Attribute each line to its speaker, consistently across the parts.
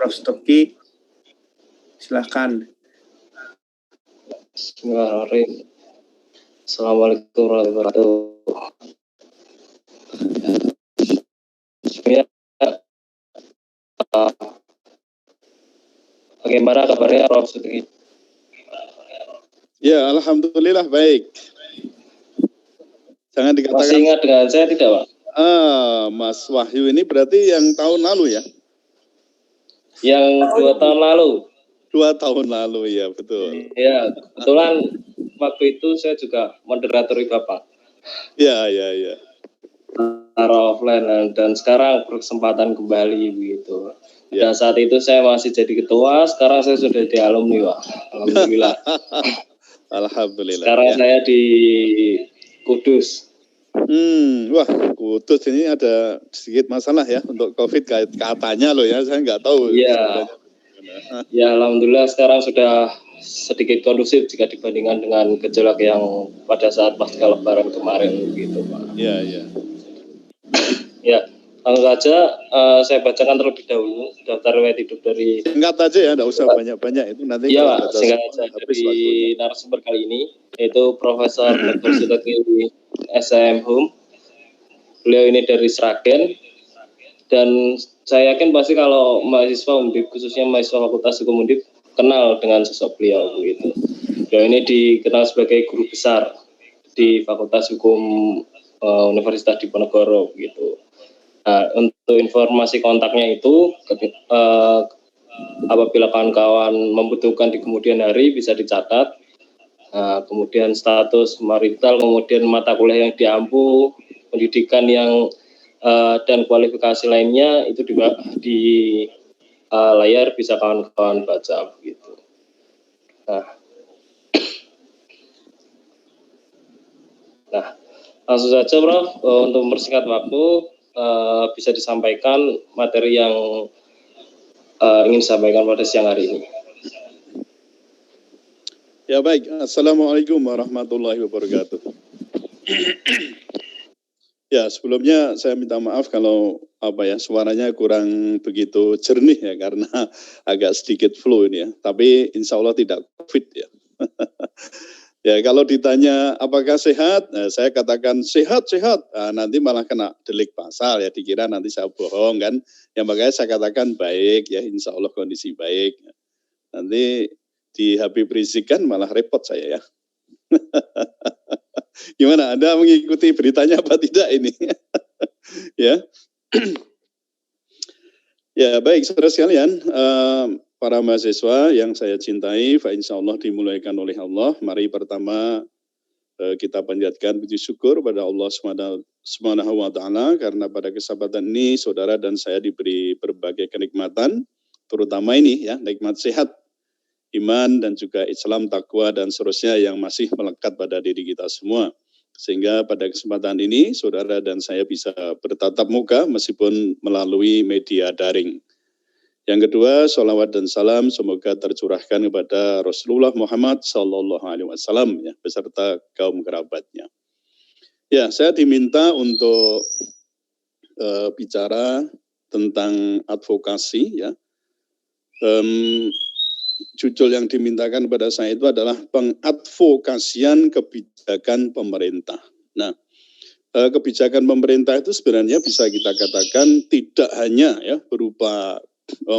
Speaker 1: Prof. Stoki, silahkan.
Speaker 2: Bismillahirrahmanirrahim. Assalamualaikum warahmatullahi wabarakatuh. Bagaimana kabarnya Prof. Stoki?
Speaker 3: Ya, alhamdulillah baik. Jangan dikatakan.
Speaker 2: Masih ingat dengan saya tidak, Pak?
Speaker 3: Mas Wahyu ini berarti yang tahun lalu ya?
Speaker 2: Yang 2 tahun lalu.
Speaker 3: 2 tahun lalu, ya betul.
Speaker 2: Ya, kebetulan waktu itu saya juga moderatori Bapak.
Speaker 3: Ya.
Speaker 2: Secara offline dan sekarang berkesempatan kembali begitu.
Speaker 3: Ya.
Speaker 2: Dan saat itu saya masih jadi ketua, sekarang saya sudah di alumni, Pak. Alhamdulillah.
Speaker 3: Alhamdulillah.
Speaker 2: Sekarang
Speaker 3: ya.
Speaker 2: saya di Kudus.
Speaker 3: Wah, Kudus ini ada sedikit masalah ya untuk COVID katanya loh ya, saya nggak tahu.
Speaker 2: Iya. Ya, alhamdulillah sekarang sudah sedikit kondusif jika dibandingkan dengan gejolak yang pada saat pasca Lebaran kemarin gitu, Pak.
Speaker 3: Iya.
Speaker 2: Ya, langsung saja saya bacakan terlebih dahulu daftar riwayat hidup dari.
Speaker 3: Singkat aja ya, nggak usah banyak-banyak itu nanti.
Speaker 2: Iya, Pak, singkat saja dari narasumber kali ini yaitu Profesor Dr. Stoki SIM Hum. Beliau ini dari Sragen dan saya yakin pasti kalau mahasiswa Undip, khususnya mahasiswa Fakultas Hukum Undip, kenal dengan sosok beliau begitu. Beliau ini dikenal sebagai guru besar di Fakultas Hukum Universitas Diponegoro begitu. Nah, untuk informasi kontaknya itu apabila kawan-kawan membutuhkan di kemudian hari bisa dicatat. Kemudian status marital, kemudian mata kuliah yang diampu, pendidikan yang dan kualifikasi lainnya itu juga di layar bisa kawan-kawan baca begitu. Nah, langsung saja Prof, untuk mempersingkat waktu bisa disampaikan materi yang ingin disampaikan pada siang hari ini.
Speaker 3: Ya baik, Assalamualaikum warahmatullahi wabarakatuh. Ya, sebelumnya saya minta maaf kalau suaranya kurang begitu jernih ya karena agak sedikit flu ini ya. Tapi insya Allah tidak COVID ya. Ya, kalau ditanya apakah sehat, saya katakan sehat. Nanti malah kena delik pasal ya, dikira nanti saya bohong kan. Ya makanya saya katakan baik ya, insya Allah kondisi baik. Nanti di Habib Rizik kan malah repot saya ya. Gimana, Anda mengikuti beritanya apa tidak ini? Ya. Ya baik, saudara sekalian, para mahasiswa yang saya cintai, insyaallah dimulaikan oleh Allah. Mari pertama kita panjatkan puji syukur pada Allah Subhanahu wa taala karena pada kesempatan ini saudara dan saya diberi berbagai kenikmatan, terutama ini ya, nikmat sehat, iman dan juga Islam, takwa dan seterusnya yang masih melekat pada diri kita semua. Sehingga pada kesempatan ini saudara dan saya bisa bertatap muka meskipun melalui media daring. Yang kedua, sholawat dan salam semoga tercurahkan kepada Rasulullah Muhammad SAW ya, beserta kaum kerabatnya. Ya, saya diminta untuk bicara tentang advokasi ya. Judul yang dimintakan kepada saya itu adalah pengadvokasian kebijakan pemerintah. Nah, kebijakan pemerintah itu sebenarnya bisa kita katakan tidak hanya ya berupa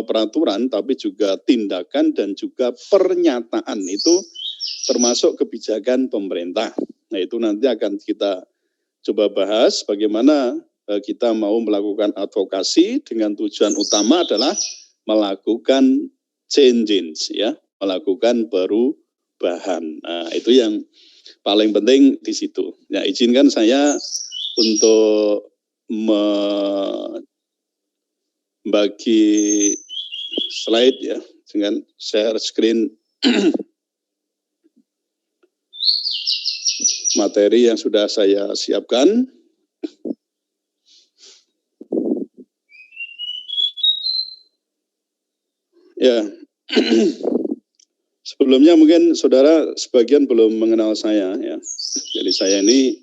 Speaker 3: peraturan, tapi juga tindakan dan juga pernyataan itu termasuk kebijakan pemerintah. Nah, itu nanti akan kita coba bahas bagaimana kita mau melakukan advokasi dengan tujuan utama adalah melakukan change ya, melakukan perubahan. Nah, itu yang paling penting di situ. Ya, izinkan saya untuk membagi slide ya, dengan share screen materi yang sudah saya siapkan. Ya, sebelumnya mungkin saudara sebagian belum mengenal saya ya. Jadi saya ini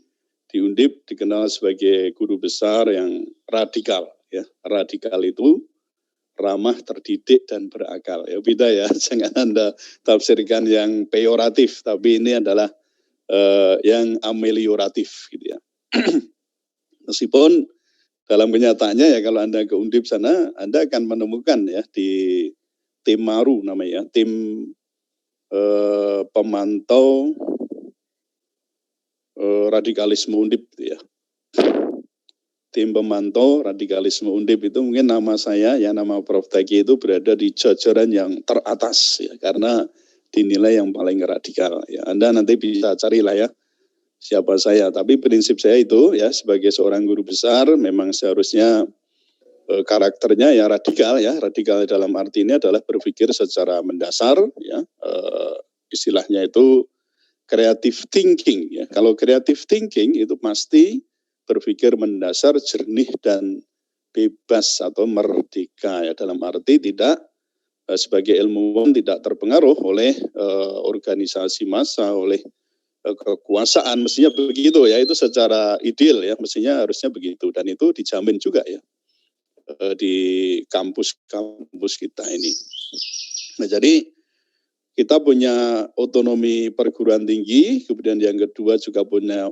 Speaker 3: di Undip dikenal sebagai guru besar yang radikal ya. Radikal itu ramah, terdidik, dan berakal. Ya beda ya, jangan Anda tafsirkan yang peyoratif, tapi ini adalah yang amelioratif gitu ya. Meskipun dalam kenyataannya ya kalau Anda ke Undip sana, Anda akan menemukan ya di tim MARU namanya, tim pemantau radikalisme Undip gitu ya. Tim pemantau radikalisme Undip itu mungkin nama saya, ya nama Prof. Taki itu berada di jajaran yang teratas ya, karena dinilai yang paling radikal. Ya, Anda nanti bisa carilah ya siapa saya. Tapi prinsip saya itu ya sebagai seorang guru besar memang seharusnya karakternya ya radikal dalam arti ini adalah berpikir secara mendasar ya, istilahnya itu creative thinking ya. Kalau creative thinking itu pasti berpikir mendasar, jernih dan bebas atau merdeka ya, dalam arti tidak sebagai ilmuwan tidak terpengaruh oleh organisasi massa, oleh kekuasaan, mestinya begitu ya, itu secara ideal ya, mestinya harusnya begitu, dan itu dijamin juga ya di kampus-kampus kita ini. Nah, jadi kita punya otonomi perguruan tinggi, kemudian yang kedua juga punya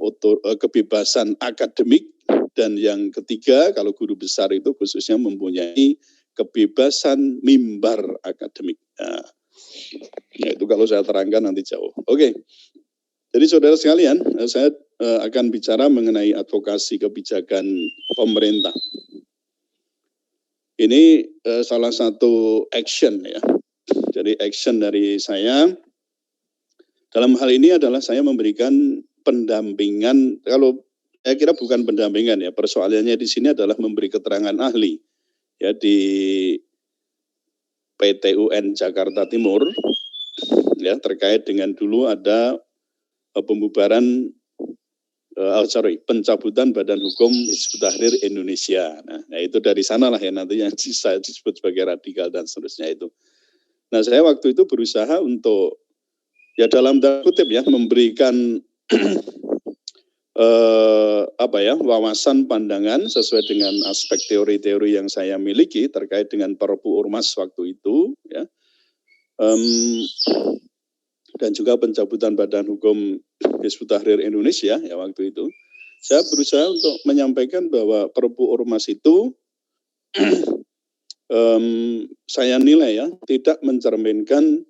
Speaker 3: kebebasan akademik, dan yang ketiga kalau guru besar itu khususnya mempunyai kebebasan mimbar akademik. Nah, ya itu kalau saya terangkan nanti jauh. Oke. Jadi saudara sekalian, saya akan bicara mengenai advokasi kebijakan pemerintah. Ini salah satu action ya. Jadi action dari saya dalam hal ini adalah saya memberikan pendampingan. Kalau saya kira bukan pendampingan ya, persoalannya di sini adalah memberi keterangan ahli ya di PTUN Jakarta Timur ya terkait dengan dulu ada pembubaran pencabutan Badan Hukum Hizbut Tahrir Indonesia. Nah, itu dari sanalah ya nanti yang saya disebut sebagai radikal dan seterusnya itu. Nah, saya waktu itu berusaha untuk ya dalam tanda kutip ya memberikan wawasan pandangan sesuai dengan aspek teori-teori yang saya miliki terkait dengan Perpu Ormas waktu itu ya. Dan juga pencabutan Badan Hukum Hizbut Tahrir Indonesia ya waktu itu. Saya berusaha untuk menyampaikan bahwa Perpu Ormas itu saya nilai ya tidak mencerminkan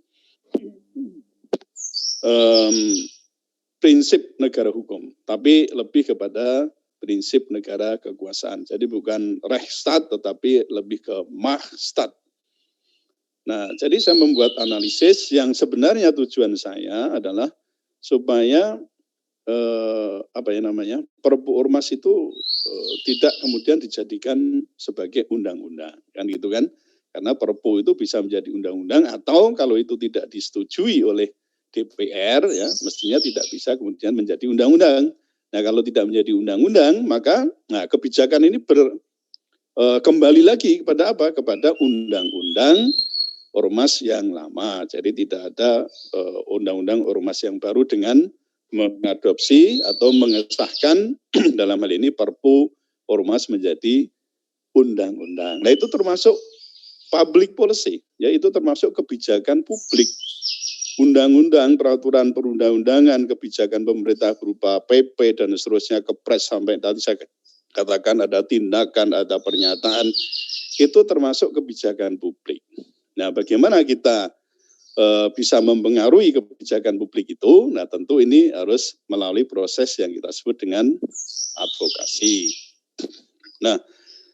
Speaker 3: prinsip negara hukum, tapi lebih kepada prinsip negara kekuasaan. Jadi bukan Rechtsstaat tetapi lebih ke Machtstaat. Nah, jadi saya membuat analisis yang sebenarnya tujuan saya adalah supaya Perpu Ormas itu tidak kemudian dijadikan sebagai undang-undang, kan gitu kan? Karena Perpu itu bisa menjadi undang-undang atau kalau itu tidak disetujui oleh DPR ya, mestinya tidak bisa kemudian menjadi undang-undang. Nah, kalau tidak menjadi undang-undang, maka kebijakan ini kembali lagi kepada apa? Kepada undang-undang Ormas yang lama. Jadi tidak ada undang-undang Ormas yang baru dengan mengadopsi atau mengesahkan dalam hal ini Perpu Ormas menjadi undang-undang. Nah, itu termasuk public policy, yaitu termasuk kebijakan publik. Undang-undang, peraturan perundang-undangan, kebijakan pemerintah berupa PP dan seterusnya, Kepres sampai tadi saya katakan ada tindakan, ada pernyataan, itu termasuk kebijakan publik. Nah, bagaimana kita bisa mempengaruhi kebijakan publik itu? Nah, tentu ini harus melalui proses yang kita sebut dengan advokasi. Nah,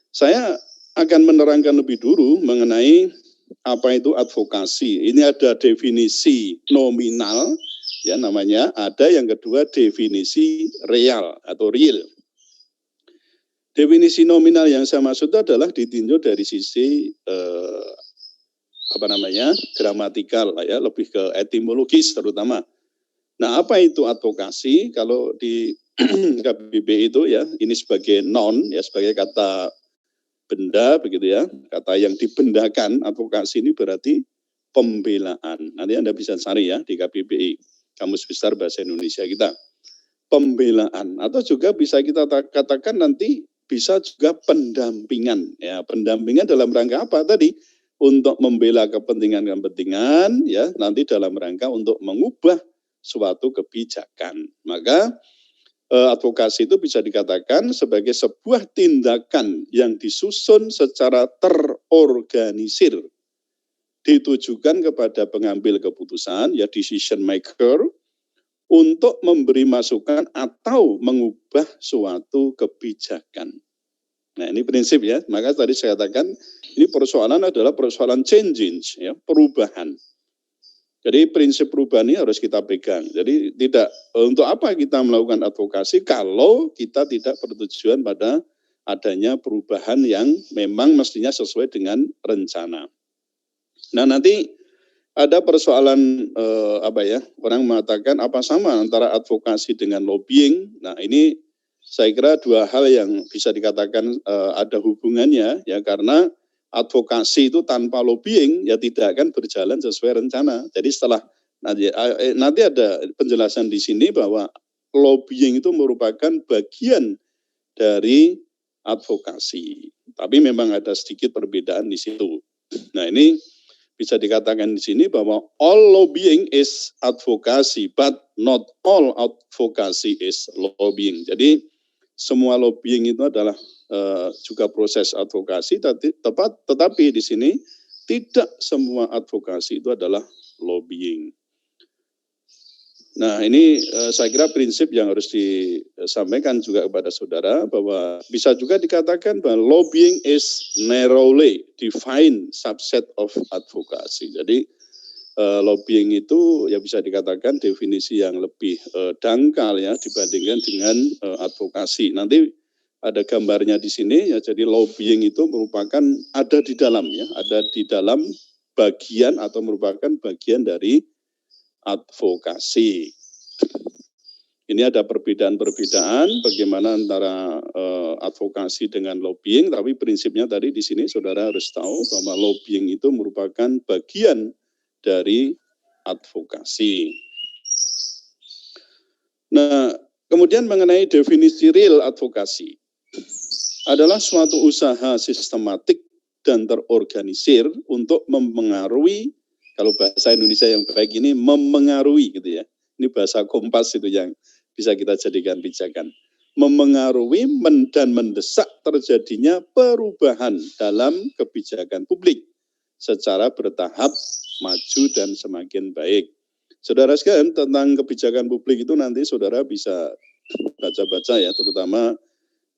Speaker 3: saya akan menerangkan lebih dulu mengenai apa itu advokasi. Ini ada definisi nominal, ya namanya. Ada yang kedua definisi real atau real. Definisi nominal yang saya maksud adalah ditinjau dari sisi gramatikal ya, lebih ke etimologis terutama. Nah, apa itu advokasi? Kalau di KBBI itu ya, ini sebagai noun ya, sebagai kata benda begitu ya, kata yang dibendakan. Advokasi ini berarti pembelaan. Nanti Anda bisa cari ya di KBBI, Kamus Besar Bahasa Indonesia kita. Pembelaan atau juga bisa kita katakan nanti bisa juga pendampingan. Ya, pendampingan dalam rangka apa tadi? Untuk membela kepentingan-kepentingan, ya, nanti dalam rangka untuk mengubah suatu kebijakan. Maka advokasi itu bisa dikatakan sebagai sebuah tindakan yang disusun secara terorganisir, ditujukan kepada pengambil keputusan, ya decision maker, untuk memberi masukan atau mengubah suatu kebijakan. Nah, ini prinsip ya. Maka tadi saya katakan ini persoalan adalah persoalan change, ya, perubahan. Jadi prinsip perubahan ini harus kita pegang. Jadi tidak, untuk apa kita melakukan advokasi kalau kita tidak bertujuan pada adanya perubahan yang memang mestinya sesuai dengan rencana. Nah, nanti ada persoalan orang mengatakan apa sama antara advokasi dengan lobbying. Nah, ini saya kira dua hal yang bisa dikatakan ada hubungannya, ya, karena advokasi itu tanpa lobbying ya tidak akan berjalan sesuai rencana. Jadi setelah nanti ada penjelasan di sini bahwa lobbying itu merupakan bagian dari advokasi. Tapi memang ada sedikit perbedaan di situ. Nah, ini bisa dikatakan di sini bahwa all lobbying is advocacy, but not all advocacy is lobbying. Jadi semua lobbying itu adalah juga proses advokasi, tetapi di sini tidak semua advokasi itu adalah lobbying. Nah, ini saya kira prinsip yang harus disampaikan juga kepada saudara, bahwa bisa juga dikatakan bahwa lobbying is narrowly defined subset of advocacy. Jadi lobbying itu ya bisa dikatakan definisi yang lebih dangkal ya dibandingkan dengan advokasi. Nanti ada gambarnya di sini ya. Jadi lobbying itu merupakan ada di dalam ya, ada di dalam bagian atau merupakan bagian dari advokasi. Ini ada perbedaan-perbedaan bagaimana antara advokasi dengan lobbying, tapi prinsipnya tadi di sini saudara harus tahu bahwa lobbying itu merupakan bagian dari advokasi. Nah, kemudian mengenai definisi real advokasi adalah suatu usaha sistematik dan terorganisir untuk mempengaruhi, kalau bahasa Indonesia yang baik ini memengaruhi gitu ya. Ini bahasa Kompas itu yang bisa kita jadikan pijakan. Memengaruhi dan mendesak terjadinya perubahan dalam kebijakan publik secara bertahap, maju dan semakin baik. Saudara sekalian, tentang kebijakan publik itu nanti saudara bisa baca-baca ya, terutama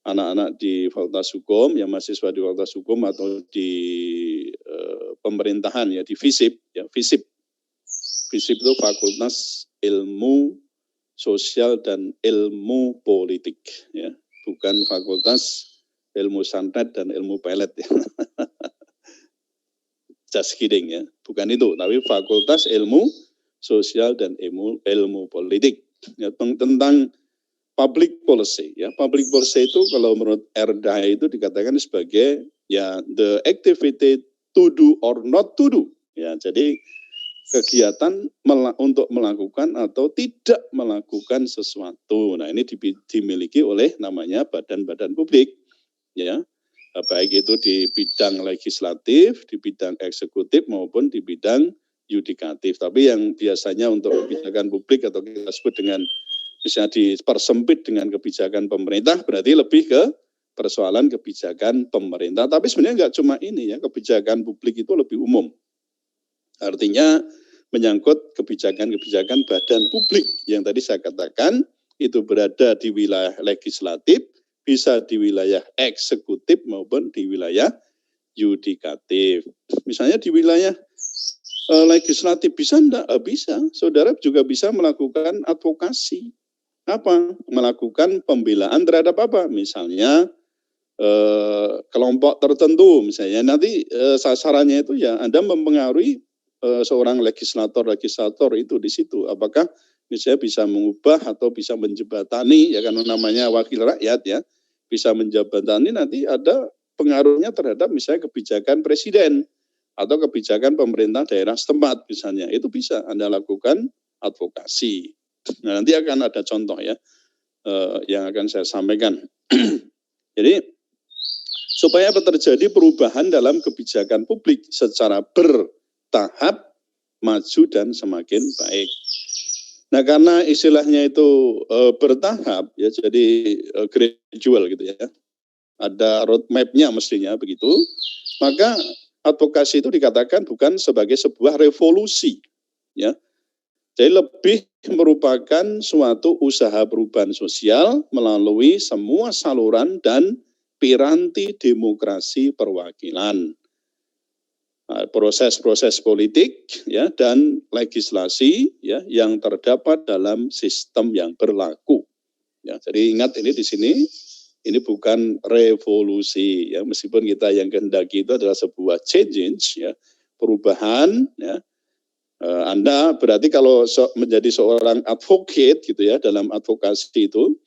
Speaker 3: anak-anak di Fakultas Hukum, yang mahasiswa di Fakultas Hukum atau di pemerintahan ya, di FISIP ya, FISIP itu Fakultas Ilmu Sosial dan Ilmu Politik ya, bukan Fakultas Ilmu Santet dan Ilmu Pelet ya. Just kidding ya, bukan itu, tapi Fakultas Ilmu Sosial dan Ilmu Politik ya, tentang public policy ya. Public policy itu kalau menurut Erda itu dikatakan sebagai ya the activity to do or not to do ya. Jadi kegiatan untuk melakukan atau tidak melakukan sesuatu. Nah, ini dimiliki oleh namanya badan-badan publik ya. Baik itu di bidang legislatif, di bidang eksekutif maupun di bidang yudikatif. Tapi yang biasanya untuk kebijakan publik atau kita sebut dengan misalnya dipersempit dengan kebijakan pemerintah, berarti lebih ke persoalan kebijakan pemerintah. Tapi sebenarnya nggak cuma ini ya, kebijakan publik itu lebih umum. Artinya menyangkut kebijakan-kebijakan badan publik yang tadi saya katakan itu berada di wilayah legislatif, bisa di wilayah eksekutif maupun di wilayah yudikatif. Misalnya di wilayah legislatif bisa enggak? Bisa. Saudara juga bisa melakukan advokasi. Apa? Melakukan pembelaan terhadap apa? Misalnya kelompok tertentu misalnya. Nanti sasarannya itu ya Anda mempengaruhi seorang legislator itu di situ. Apakah misalnya bisa mengubah atau bisa menjembatani ya, karena namanya wakil rakyat ya, bisa menjembatani nanti ada pengaruhnya terhadap misalnya kebijakan presiden atau kebijakan pemerintah daerah setempat misalnya. Itu bisa Anda lakukan advokasi. Nah, nanti akan ada contoh ya yang akan saya sampaikan. Jadi supaya terjadi perubahan dalam kebijakan publik secara bertahap, maju dan semakin baik. Nah, karena istilahnya itu bertahap, ya, jadi gradual gitu ya, ada roadmap-nya mestinya begitu, maka advokasi itu dikatakan bukan sebagai sebuah revolusi, ya. Jadi lebih merupakan suatu usaha perubahan sosial melalui semua saluran dan piranti demokrasi perwakilan. Proses-proses politik, ya, dan legislasi, ya, yang terdapat dalam sistem yang berlaku. Ya, jadi ingat ini di sini ini bukan revolusi, ya, meskipun kita yang kehendaki itu adalah sebuah change, ya, perubahan, ya. Anda berarti kalau menjadi seorang advocate gitu ya, dalam advokasi itu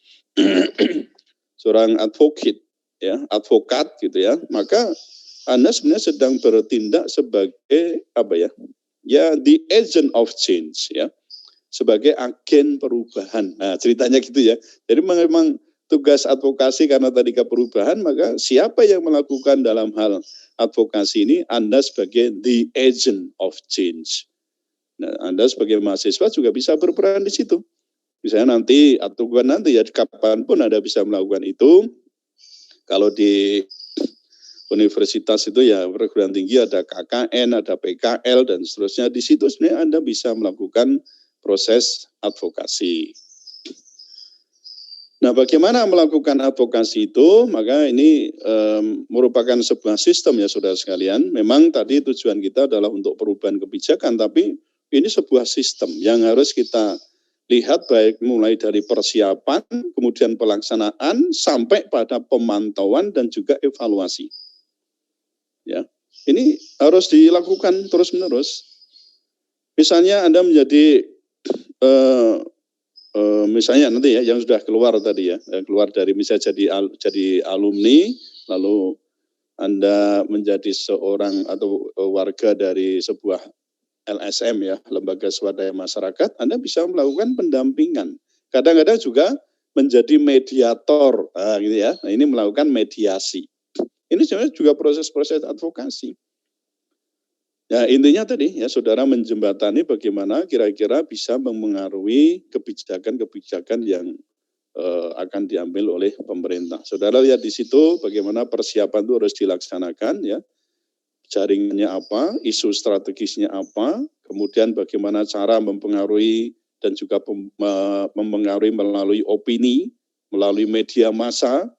Speaker 3: seorang advocate, ya, advokat gitu ya, maka Anda sebenarnya sedang bertindak sebagai apa ya? Ya, the agent of change, ya. Sebagai agen perubahan. Nah, ceritanya gitu ya. Jadi memang tugas advokasi karena tadi ke perubahan, maka siapa yang melakukan dalam hal advokasi ini? Anda sebagai the agent of change. Nah, Anda sebagai mahasiswa juga bisa berperan di situ. Misalnya nanti atau bukan nanti ya, kapanpun Anda bisa melakukan itu. Kalau di universitas itu ya perguruan tinggi ada KKN, ada PKL dan seterusnya. Di situ sebenarnya Anda bisa melakukan proses advokasi. Nah, bagaimana melakukan advokasi itu? Maka ini merupakan sebuah sistem ya saudara sekalian. Memang tadi tujuan kita adalah untuk perubahan kebijakan, tapi ini sebuah sistem yang harus kita lihat baik mulai dari persiapan, kemudian pelaksanaan, sampai pada pemantauan dan juga evaluasi. Ya, ini harus dilakukan terus-menerus. Misalnya Anda menjadi misalnya nanti ya yang sudah keluar tadi ya, keluar dari misalnya jadi alumni, lalu Anda menjadi seorang atau warga dari sebuah LSM ya, lembaga swadaya masyarakat, Anda bisa melakukan pendampingan. Kadang-kadang juga menjadi mediator, gitu ya. Nah, ini melakukan mediasi. Ini sebenarnya juga proses-proses advokasi. Ya, intinya tadi ya saudara menjembatani bagaimana kira-kira bisa memengaruhi kebijakan-kebijakan yang akan diambil oleh pemerintah. Saudara lihat di situ bagaimana persiapan itu harus dilaksanakan ya. Jaringannya apa, isu strategisnya apa, kemudian bagaimana cara mempengaruhi dan juga mempengaruhi melalui opini, melalui media massa,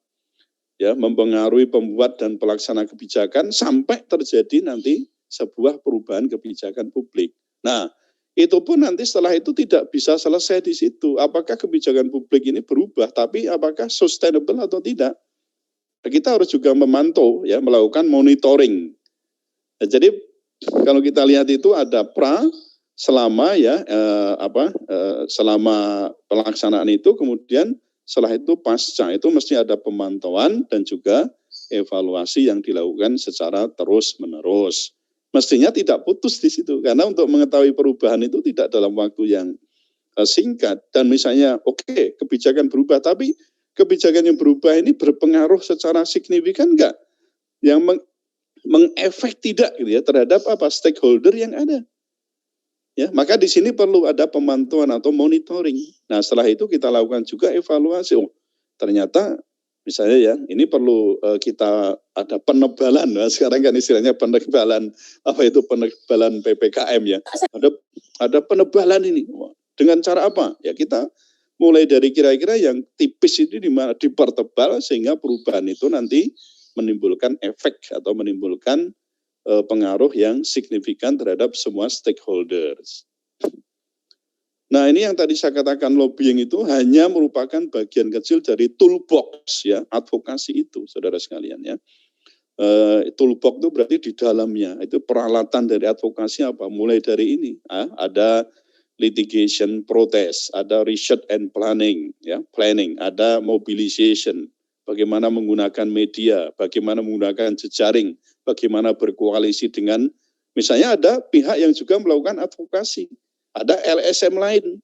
Speaker 3: ya, mempengaruhi pembuat dan pelaksana kebijakan sampai terjadi nanti sebuah perubahan kebijakan publik. Nah, itu pun nanti setelah itu tidak bisa selesai di situ. Apakah kebijakan publik ini berubah, tapi apakah sustainable atau tidak? Kita harus juga memantau, ya, melakukan monitoring. Nah, jadi kalau kita lihat itu ada selama ya selama pelaksanaan itu, kemudian setelah itu pasca itu mesti ada pemantauan dan juga evaluasi yang dilakukan secara terus-menerus. Mestinya tidak putus di situ, karena untuk mengetahui perubahan itu tidak dalam waktu yang singkat. Dan misalnya oke, kebijakan berubah, tapi kebijakan yang berubah ini berpengaruh secara signifikan enggak? Yang mengefek tidak gitu ya terhadap apa stakeholder yang ada. Ya, maka di sini perlu ada pemantauan atau monitoring. Nah, setelah itu kita lakukan juga evaluasi. Oh, ternyata misalnya ya, ini perlu kita ada penebalan. Nah, sekarang kan istilahnya penebalan, apa itu penebalan PPKM ya. Ada penebalan ini. Dengan cara apa? Ya kita mulai dari kira-kira yang tipis ini dipertebal sehingga perubahan itu nanti menimbulkan efek atau menimbulkan pengaruh yang signifikan terhadap semua stakeholders. Nah, ini yang tadi saya katakan lobbying itu hanya merupakan bagian kecil dari toolbox ya advokasi itu, saudara sekalian ya. Toolbox itu berarti di dalamnya itu peralatan dari advokasi apa? Mulai dari ini, ada litigation protest, ada research and planning, ya planning, ada mobilization. Bagaimana menggunakan media, bagaimana menggunakan jejaring, bagaimana berkoalisi dengan, misalnya ada pihak yang juga melakukan advokasi, ada LSM lain.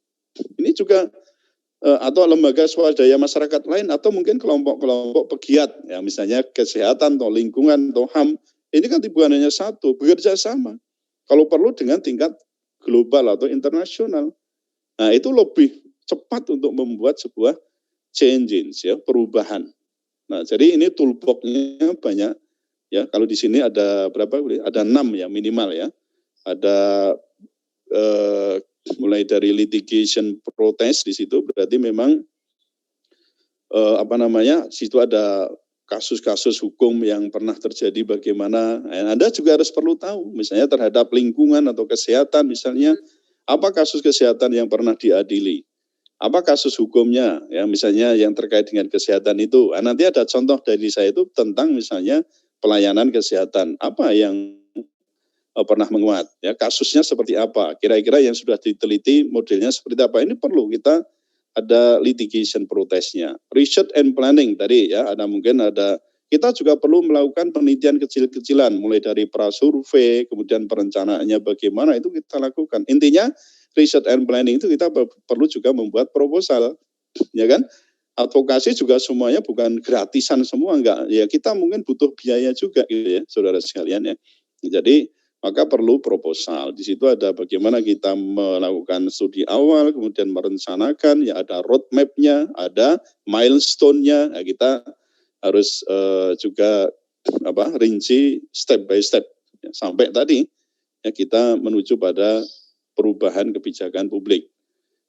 Speaker 3: Ini juga atau lembaga swadaya masyarakat lain atau mungkin kelompok-kelompok pegiat ya misalnya kesehatan atau lingkungan atau HAM ini kan bukan hanya satu, bekerja sama kalau perlu dengan tingkat global atau internasional. Nah itu lebih cepat untuk membuat sebuah changes ya, perubahan. Nah jadi ini toolbox-nya banyak ya, kalau di sini ada berapa? Ada 6 ya minimal ya. Ada mulai dari litigation protest di situ berarti memang situ ada kasus-kasus hukum yang pernah terjadi bagaimana. Anda juga harus perlu tahu misalnya terhadap lingkungan atau kesehatan misalnya apa kasus kesehatan yang pernah diadili. Apa kasus hukumnya ya misalnya yang terkait dengan kesehatan itu. Nanti ada contoh dari saya itu tentang misalnya pelayanan kesehatan. Apa yang pernah menguat ya kasusnya seperti apa kira-kira yang sudah diteliti modelnya seperti apa ini perlu kita ada litigation protestnya research and planning tadi ya kita juga perlu melakukan penelitian kecil-kecilan mulai dari prasurvei kemudian perencanaannya bagaimana itu kita lakukan intinya research and planning itu kita perlu juga membuat proposal ya kan advokasi juga semuanya bukan gratisan semua enggak ya kita mungkin butuh biaya juga gitu ya saudara sekalian ya jadi maka perlu proposal. Di situ ada bagaimana kita melakukan studi awal, kemudian merencanakan, ya ada roadmap-nya, ada milestone-nya. Nah, kita harus juga rinci step by step ya, sampai tadi ya kita menuju pada perubahan kebijakan publik.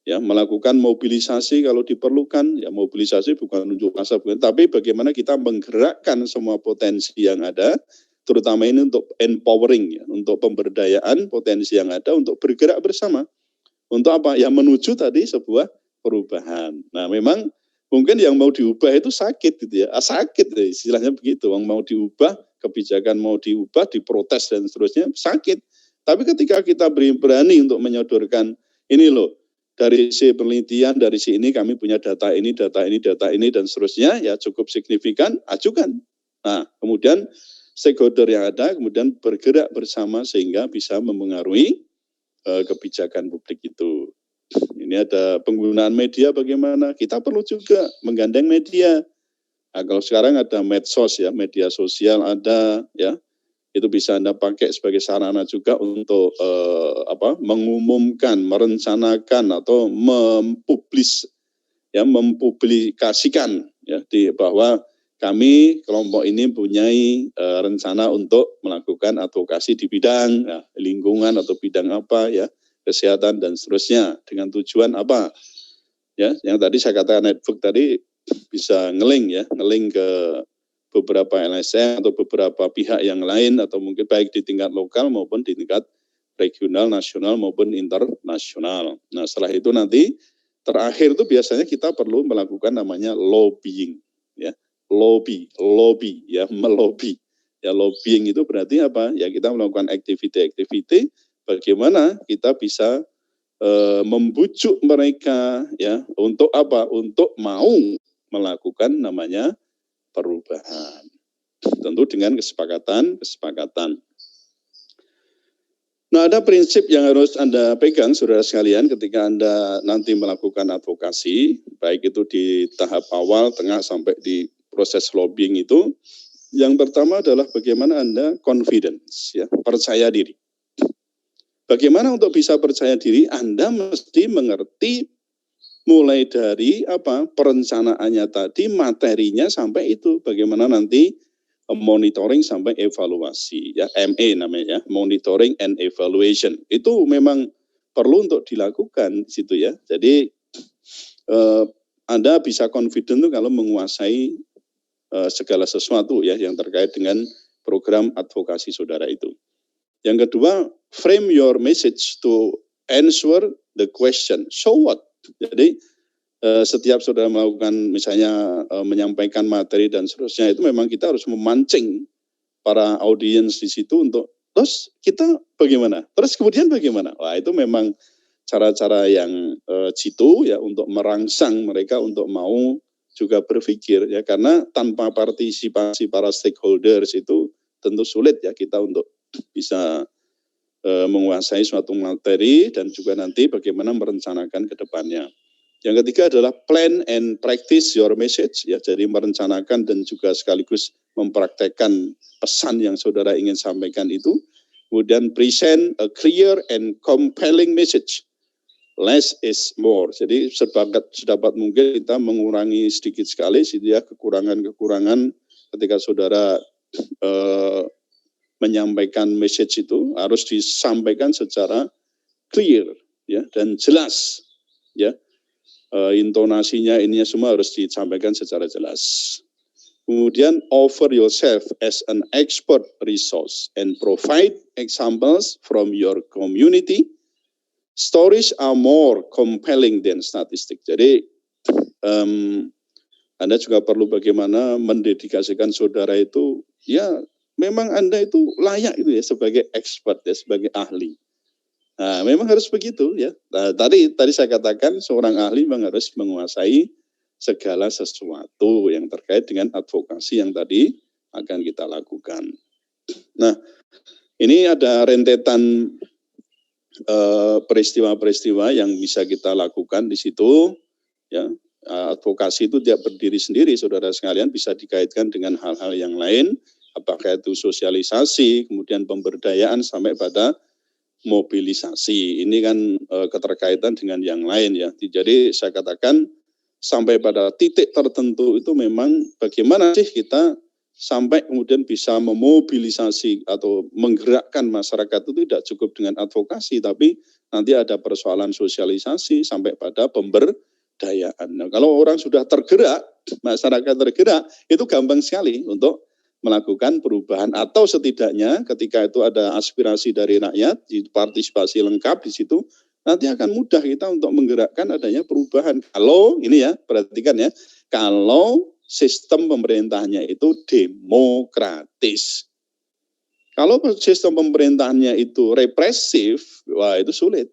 Speaker 3: Ya, melakukan mobilisasi kalau diperlukan, ya mobilisasi bukan unjuk rasa, tapi bagaimana kita menggerakkan semua potensi yang ada, terutama ini untuk empowering, ya, untuk pemberdayaan potensi yang ada, untuk bergerak bersama. Untuk apa? Ya menuju tadi sebuah perubahan. Nah memang mungkin yang mau diubah itu sakit gitu ya, sakit ya, istilahnya begitu. Yang mau diubah, kebijakan mau diubah, diprotes dan seterusnya, sakit. Tapi ketika kita berani untuk menyodorkan, ini loh, dari si penelitian, dari si ini kami punya data ini, dan seterusnya, ya cukup signifikan, ajukan. Nah kemudian stakeholder yang ada kemudian bergerak bersama sehingga bisa memengaruhi kebijakan publik itu. Ini ada penggunaan media bagaimana, kita perlu juga menggandeng media. Nah, kalau sekarang ada medsos ya, media sosial ada ya, itu bisa Anda pakai sebagai sarana juga untuk mengumumkan, merencanakan atau mempublikasikan ya bahwa kami kelompok ini mempunyai rencana untuk melakukan advokasi di bidang lingkungan atau bidang apa ya, kesehatan dan seterusnya dengan tujuan apa ya, yang tadi saya katakan network tadi bisa ngeling ke beberapa LSM atau beberapa pihak yang lain atau mungkin baik di tingkat lokal maupun di tingkat regional, nasional maupun internasional. Nah setelah itu nanti terakhir itu biasanya kita perlu melakukan namanya lobbying ya. Lobby ya, melobi ya. Lobbying itu berarti apa ya, kita melakukan aktiviti bagaimana kita bisa membujuk mereka ya untuk apa, untuk mau melakukan namanya perubahan, tentu dengan kesepakatan. Nah ada prinsip yang harus Anda pegang saudara sekalian ketika Anda nanti melakukan advokasi, baik itu di tahap awal, tengah sampai di proses lobbying itu. Yang pertama adalah bagaimana Anda confidence, ya, percaya diri. Bagaimana untuk bisa percaya diri? Anda mesti mengerti mulai dari perencanaannya tadi, materinya sampai itu. Bagaimana nanti monitoring sampai evaluasi, ya ME namanya, ya, monitoring and evaluation. Itu memang perlu untuk dilakukan di situ ya. Jadi Anda bisa confident tuh kalau menguasai segala sesuatu ya yang terkait dengan program advokasi saudara itu. Yang kedua, frame your message to answer the question, so what? Jadi setiap saudara melakukan misalnya menyampaikan materi dan seterusnya itu memang kita harus memancing para audiens di situ untuk terus kita bagaimana? Terus kemudian bagaimana? Wah itu memang cara-cara yang jitu ya untuk merangsang mereka untuk mau juga berpikir ya, karena tanpa partisipasi para stakeholders itu tentu sulit ya kita untuk bisa menguasai suatu materi dan juga nanti bagaimana merencanakan ke depannya. Yang ketiga adalah plan and practice your message, ya, jadi merencanakan dan juga sekaligus mempraktekkan pesan yang saudara ingin sampaikan itu. Kemudian present a clear and compelling message. Less is more. Jadi sedapat mungkin kita mengurangi sedikit sekali ya kekurangan-kekurangan ketika saudara menyampaikan message itu harus disampaikan secara clear, ya, dan jelas, ya. Intonasinya ininya semua harus disampaikan secara jelas. Kemudian offer yourself as an expert resource and provide examples from your community. Stories are more compelling than statistics. Jadi Anda juga perlu bagaimana mendedikasikan saudara itu, ya memang Anda itu layak itu ya sebagai expert ya, sebagai ahli. Nah, memang harus begitu ya. Nah, tadi saya katakan seorang ahli memang harus menguasai segala sesuatu yang terkait dengan advokasi yang tadi akan kita lakukan. Nah, ini ada rentetan peristiwa-peristiwa yang bisa kita lakukan di situ. Ya, advokasi itu tidak berdiri sendiri, saudara sekalian, bisa dikaitkan dengan hal-hal yang lain, apakah itu sosialisasi, kemudian pemberdayaan sampai pada mobilisasi. Ini kan keterkaitan dengan yang lain ya. Jadi saya katakan sampai pada titik tertentu itu memang bagaimana sih kita sampai kemudian bisa memobilisasi atau menggerakkan masyarakat itu tidak cukup dengan advokasi, tapi nanti ada persoalan sosialisasi sampai pada pemberdayaan. Nah, kalau orang sudah tergerak, masyarakat tergerak, itu gampang sekali untuk melakukan perubahan, atau setidaknya ketika itu ada aspirasi dari rakyat, partisipasi lengkap di situ, nanti akan mudah kita untuk menggerakkan adanya perubahan. Kalau ini ya, perhatikan ya, kalau sistem pemerintahnya itu demokratis. Kalau sistem pemerintahnya itu represif, wah itu sulit.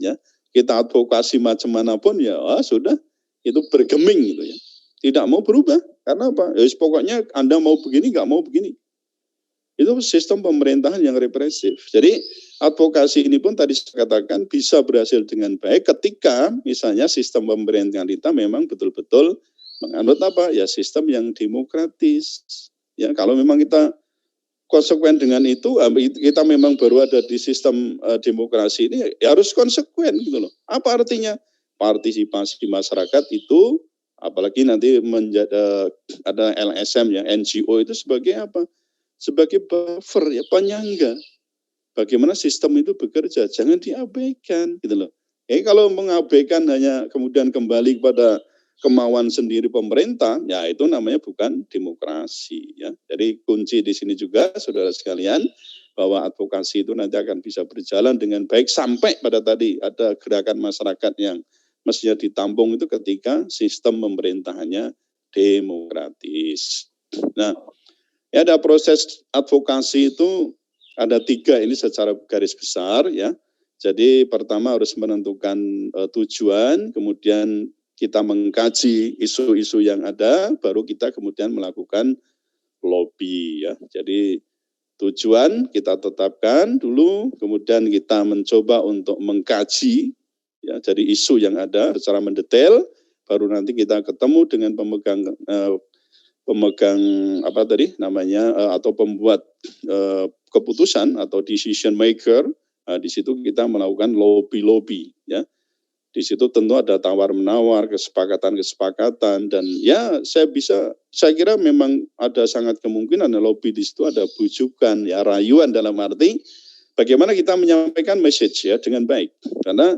Speaker 3: Ya, kita advokasi macam manapun ya, sudah itu bergeming gitu ya. Tidak mau berubah. Karena apa? Ya, pokoknya Anda mau begini, nggak mau begini. Itu sistem pemerintahan yang represif. Jadi advokasi ini pun tadi saya katakan bisa berhasil dengan baik ketika misalnya sistem pemerintahan kita memang betul-betul menganut apa? Ya sistem yang demokratis. Ya kalau memang kita konsekuen dengan itu, kita memang baru ada di sistem demokrasi ini, ya harus konsekuen gitu loh. Apa artinya? Partisipasi masyarakat itu, apalagi nanti ada LSM ya, NGO itu sebagai apa? Sebagai buffer ya, penyangga. Bagaimana sistem itu bekerja, jangan diabaikan gitu loh. Kalau mengabaikan hanya kemudian kembali pada kemauan sendiri pemerintah, ya itu namanya bukan demokrasi ya. Jadi kunci di sini juga saudara sekalian bahwa advokasi itu nanti akan bisa berjalan dengan baik sampai pada tadi ada gerakan masyarakat yang mestinya ditampung itu ketika sistem pemerintahannya demokratis. Nah, ya ada proses advokasi itu ada 3 ini secara garis besar ya. Jadi pertama harus menentukan tujuan, kemudian kita mengkaji isu-isu yang ada, baru kita kemudian melakukan lobby ya. Jadi tujuan kita tetapkan dulu, kemudian kita mencoba untuk mengkaji ya, jadi isu yang ada secara mendetail, baru nanti kita ketemu dengan pemegang apa tadi namanya atau pembuat keputusan atau decision maker. Nah, di situ kita melakukan lobby ya. Di situ tentu ada tawar-menawar, kesepakatan-kesepakatan, dan ya saya kira memang ada sangat kemungkinan lobby di situ ada bujukan, ya rayuan dalam arti bagaimana kita menyampaikan message ya dengan baik. Karena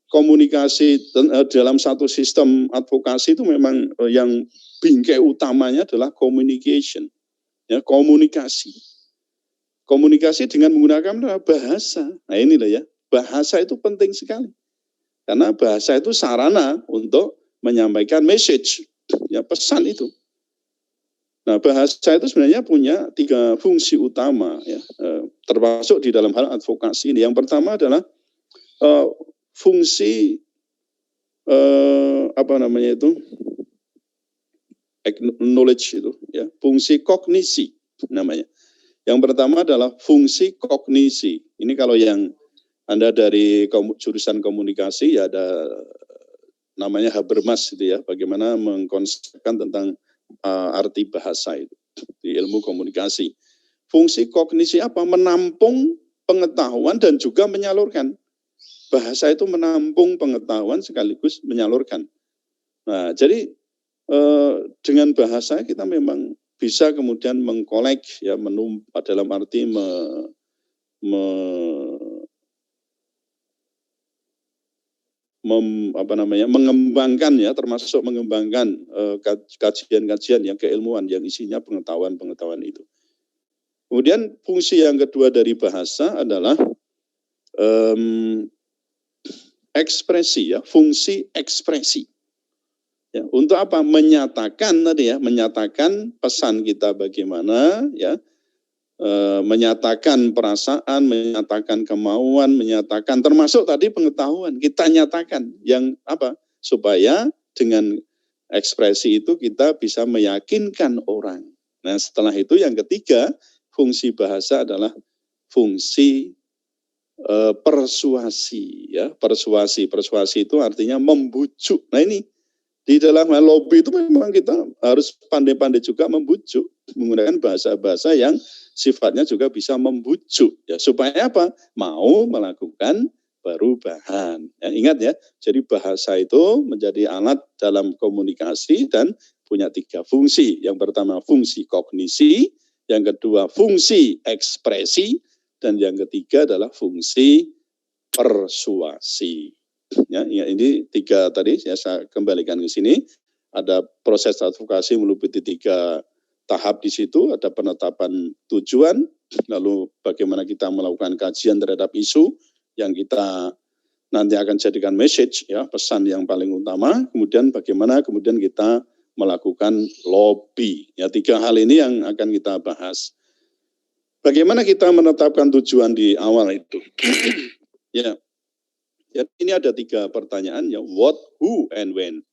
Speaker 3: komunikasi dalam satu sistem advokasi itu memang yang bingkai utamanya adalah communication, ya komunikasi. Komunikasi dengan menggunakan bahasa. Nah inilah ya, bahasa itu penting sekali. Karena bahasa itu sarana untuk menyampaikan message, ya pesan itu. Nah bahasa itu sebenarnya punya 3 fungsi utama, ya, termasuk di dalam hal advokasi ini. Yang pertama adalah fungsi knowledge itu, ya, fungsi kognisi namanya. Yang pertama adalah fungsi kognisi. Ini kalau yang Anda dari jurusan komunikasi ya ada namanya Habermas itu ya, bagaimana mengkonsepkan tentang arti bahasa itu di ilmu komunikasi. Fungsi kognisi apa? Menampung pengetahuan dan juga menyalurkan. Bahasa itu menampung pengetahuan sekaligus menyalurkan. Nah, jadi dengan bahasa kita memang bisa kemudian mengkolek ya, dalam arti mengembangkan ya, termasuk mengembangkan kajian-kajian yang keilmuan yang isinya pengetahuan-pengetahuan itu. Kemudian fungsi yang kedua dari bahasa adalah ekspresi ya, fungsi ekspresi. Ya, untuk apa? Menyatakan tadi ya, menyatakan pesan kita bagaimana ya, menyatakan perasaan, menyatakan kemauan, menyatakan termasuk tadi pengetahuan kita nyatakan yang apa? Supaya dengan ekspresi itu kita bisa meyakinkan orang. Nah, setelah itu yang ketiga, fungsi bahasa adalah fungsi persuasi ya, persuasi itu artinya membujuk. Nah, ini di dalam hal lobby itu memang kita harus pandai-pandai juga membujuk menggunakan bahasa-bahasa yang sifatnya juga bisa membujuk ya, supaya apa? Mau melakukan perubahan. Ya, ingat ya, jadi bahasa itu menjadi alat dalam komunikasi dan punya 3 fungsi. Yang pertama fungsi kognisi, yang kedua fungsi ekspresi, dan yang ketiga adalah fungsi persuasi. Ya, ini 3 tadi ya, saya kembalikan ke sini. Ada proses advokasi meliputi 3 tahap di situ, ada penetapan tujuan, lalu bagaimana kita melakukan kajian terhadap isu yang kita nanti akan jadikan message ya, pesan yang paling utama, kemudian bagaimana kemudian kita melakukan lobby. Ya, 3 hal ini yang akan kita bahas. Bagaimana kita menetapkan tujuan di awal itu? Ya. Ya, ini ada 3 pertanyaan ya, what, who, and when.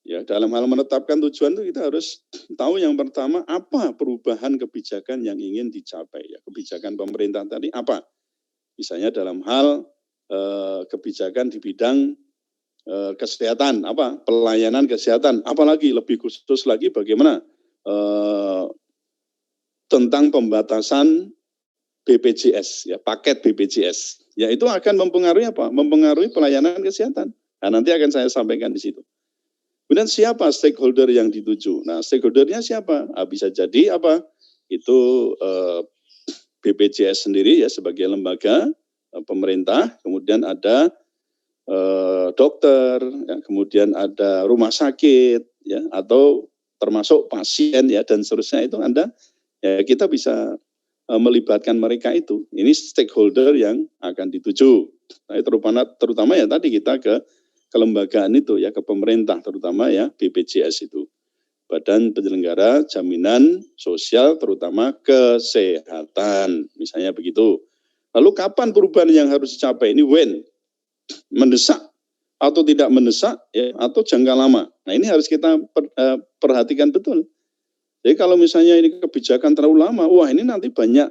Speaker 3: Ya, dalam hal menetapkan tujuan itu kita harus tahu yang pertama apa perubahan kebijakan yang ingin dicapai ya. Kebijakan pemerintah tadi apa? Misalnya dalam hal kebijakan di bidang kesehatan, apa? Pelayanan kesehatan, apalagi lebih khusus lagi bagaimana tentang pembatasan BPJS ya, paket BPJS. Ya, itu akan mempengaruhi apa? Mempengaruhi pelayanan kesehatan. Nah, nanti akan saya sampaikan di situ. Kemudian siapa stakeholder yang dituju? Nah, stakeholdernya siapa? Nah, bisa jadi apa? Itu BPJS sendiri ya sebagai lembaga pemerintah, kemudian ada dokter, ya, kemudian ada rumah sakit, ya, atau termasuk pasien ya dan seterusnya. Itu Anda ya, kita bisa melibatkan mereka itu. Ini stakeholder yang akan dituju. Nah, terutama ya tadi kita ke kelembagaan itu ya, ke pemerintah terutama ya, BPJS itu. Badan Penyelenggara Jaminan Sosial terutama kesehatan, misalnya begitu. Lalu kapan perubahan yang harus dicapai? Ini when? Mendesak atau tidak mendesak ya, atau jangka lama. Nah, ini harus kita perhatikan betul. Jadi kalau misalnya ini kebijakan terlalu lama, wah ini nanti banyak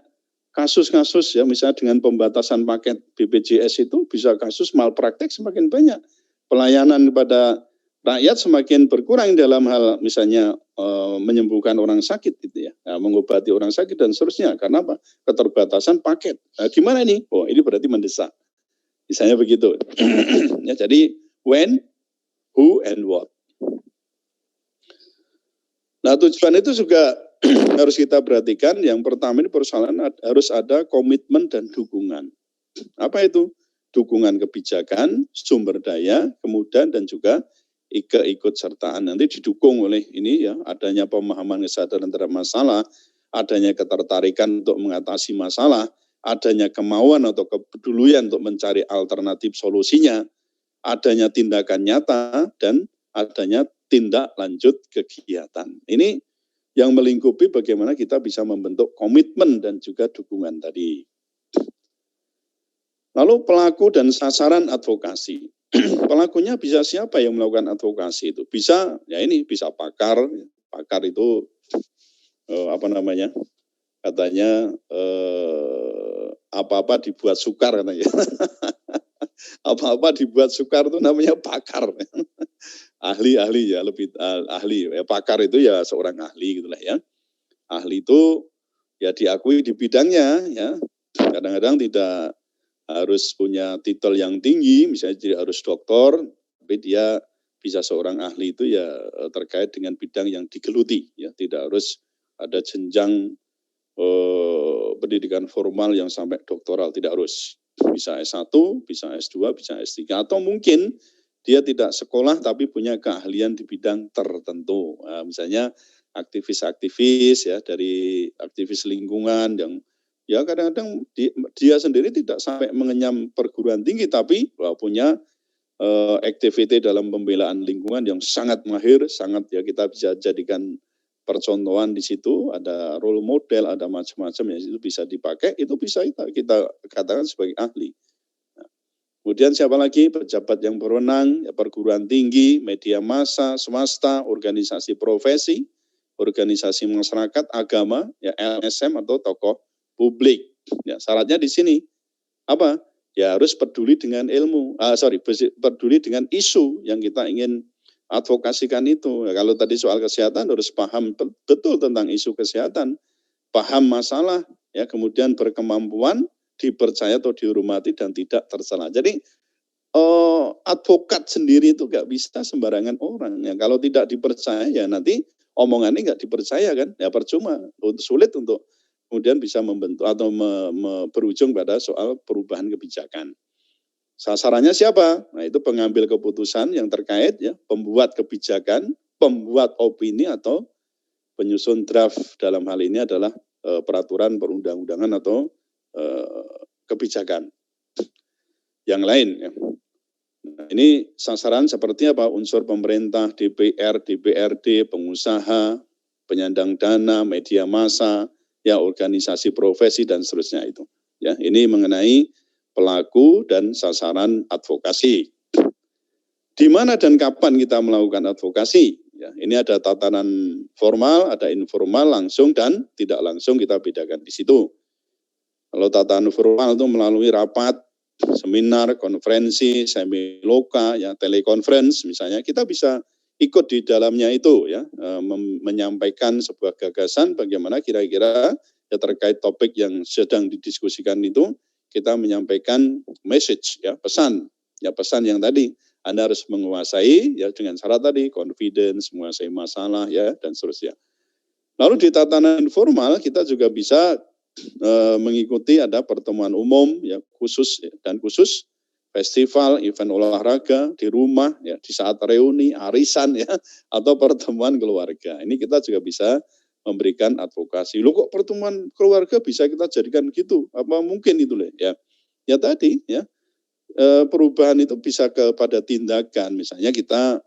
Speaker 3: kasus-kasus ya, misalnya dengan pembatasan paket BPJS itu bisa kasus malpraktek semakin banyak. Pelayanan kepada rakyat semakin berkurang dalam hal misalnya menyembuhkan orang sakit gitu ya, mengobati orang sakit dan seterusnya. Karena apa? Keterbatasan paket. Nah, gimana ini? Oh, ini berarti mendesak. Misalnya begitu. Ya, jadi when, who, and what. Nah, tujuan itu juga harus kita perhatikan. Yang pertama ini persoalan harus ada komitmen dan dukungan. Apa itu? Dukungan kebijakan, sumber daya, kemudian dan juga keikutsertaan. Nanti didukung oleh ini ya, adanya pemahaman kesadaran terhadap masalah, adanya ketertarikan untuk mengatasi masalah, adanya kemauan atau kepedulian untuk mencari alternatif solusinya, adanya tindakan nyata, dan adanya tindak lanjut kegiatan. Ini yang melingkupi bagaimana kita bisa membentuk komitmen dan juga dukungan tadi. Lalu pelaku dan sasaran advokasi. Pelakunya bisa siapa yang melakukan advokasi itu? Bisa, ya ini bisa pakar. Pakar itu katanya apa-apa dibuat sukar katanya. Apa-apa dibuat sukar itu namanya pakar. Ahli ya, lebih ahli. Ya, pakar itu ya seorang ahli gitulah ya. Ahli itu ya diakui di bidangnya ya. Kadang-kadang tidak harus punya titel yang tinggi, misalnya tidak harus doktor, tapi dia bisa seorang ahli itu ya terkait dengan bidang yang digeluti ya, tidak harus ada jenjang pendidikan formal yang sampai doktoral, tidak harus. Bisa S1, bisa S2, bisa S3, atau mungkin dia tidak sekolah tapi punya keahlian di bidang tertentu. Nah, misalnya aktivis-aktivis ya, dari aktivis lingkungan yang ya kadang-kadang dia sendiri tidak sampai mengenyam perguruan tinggi, tapi punya aktiviti dalam pembelaan lingkungan yang sangat mahir, sangat ya kita bisa jadikan percontohan di situ, ada role model, ada macam-macam yang itu bisa dipakai, itu bisa kita katakan sebagai ahli. Nah, kemudian siapa lagi? Pejabat yang berwenang, ya, perguruan tinggi, media massa, swasta, organisasi profesi, organisasi masyarakat, agama, ya LSM atau tokoh publik. Ya, syaratnya di sini apa? Ya harus peduli dengan peduli dengan isu yang kita ingin advokasikan itu. Ya, kalau tadi soal kesehatan harus paham betul tentang isu kesehatan, paham masalah, ya kemudian berkemampuan dipercaya atau dihormati dan tidak tercela. Jadi advokat sendiri itu nggak bisa sembarangan orang. Ya, kalau tidak dipercaya ya nanti omongannya nggak dipercaya kan, ya percuma, sulit untuk kemudian bisa membentuk atau berujung pada soal perubahan kebijakan. Sasarannya siapa? Nah itu pengambil keputusan yang terkait ya, pembuat kebijakan, pembuat opini atau penyusun draft, dalam hal ini adalah peraturan perundang-undangan atau kebijakan yang lain. Ya. Nah, ini sasaran seperti apa? Unsur pemerintah, DPR, DPRD, pengusaha, penyandang dana, media massa, ya organisasi profesi dan seterusnya itu. Ya, ini mengenai pelaku dan sasaran advokasi. Di mana dan kapan kita melakukan advokasi? Ya, ini ada tatanan formal, ada informal, langsung dan tidak langsung, kita bedakan di situ. Kalau tatanan formal itu melalui rapat, seminar, konferensi, semiloka, ya telekonferensi misalnya, kita bisa ikut di dalamnya itu ya, menyampaikan sebuah gagasan bagaimana kira-kira ya terkait topik yang sedang didiskusikan itu, kita menyampaikan message ya, pesan yang tadi Anda harus menguasai ya dengan syarat tadi confidence, menguasai masalah ya dan seterusnya. Lalu di tatanan informal kita juga bisa mengikuti ada pertemuan umum ya khusus festival, event olahraga di rumah ya di saat reuni, arisan ya atau pertemuan keluarga. Ini kita juga bisa memberikan advokasi. Loh kok pertemuan keluarga bisa kita jadikan gitu? Apa mungkin itu ya? Ya tadi ya perubahan itu bisa kepada tindakan. Misalnya kita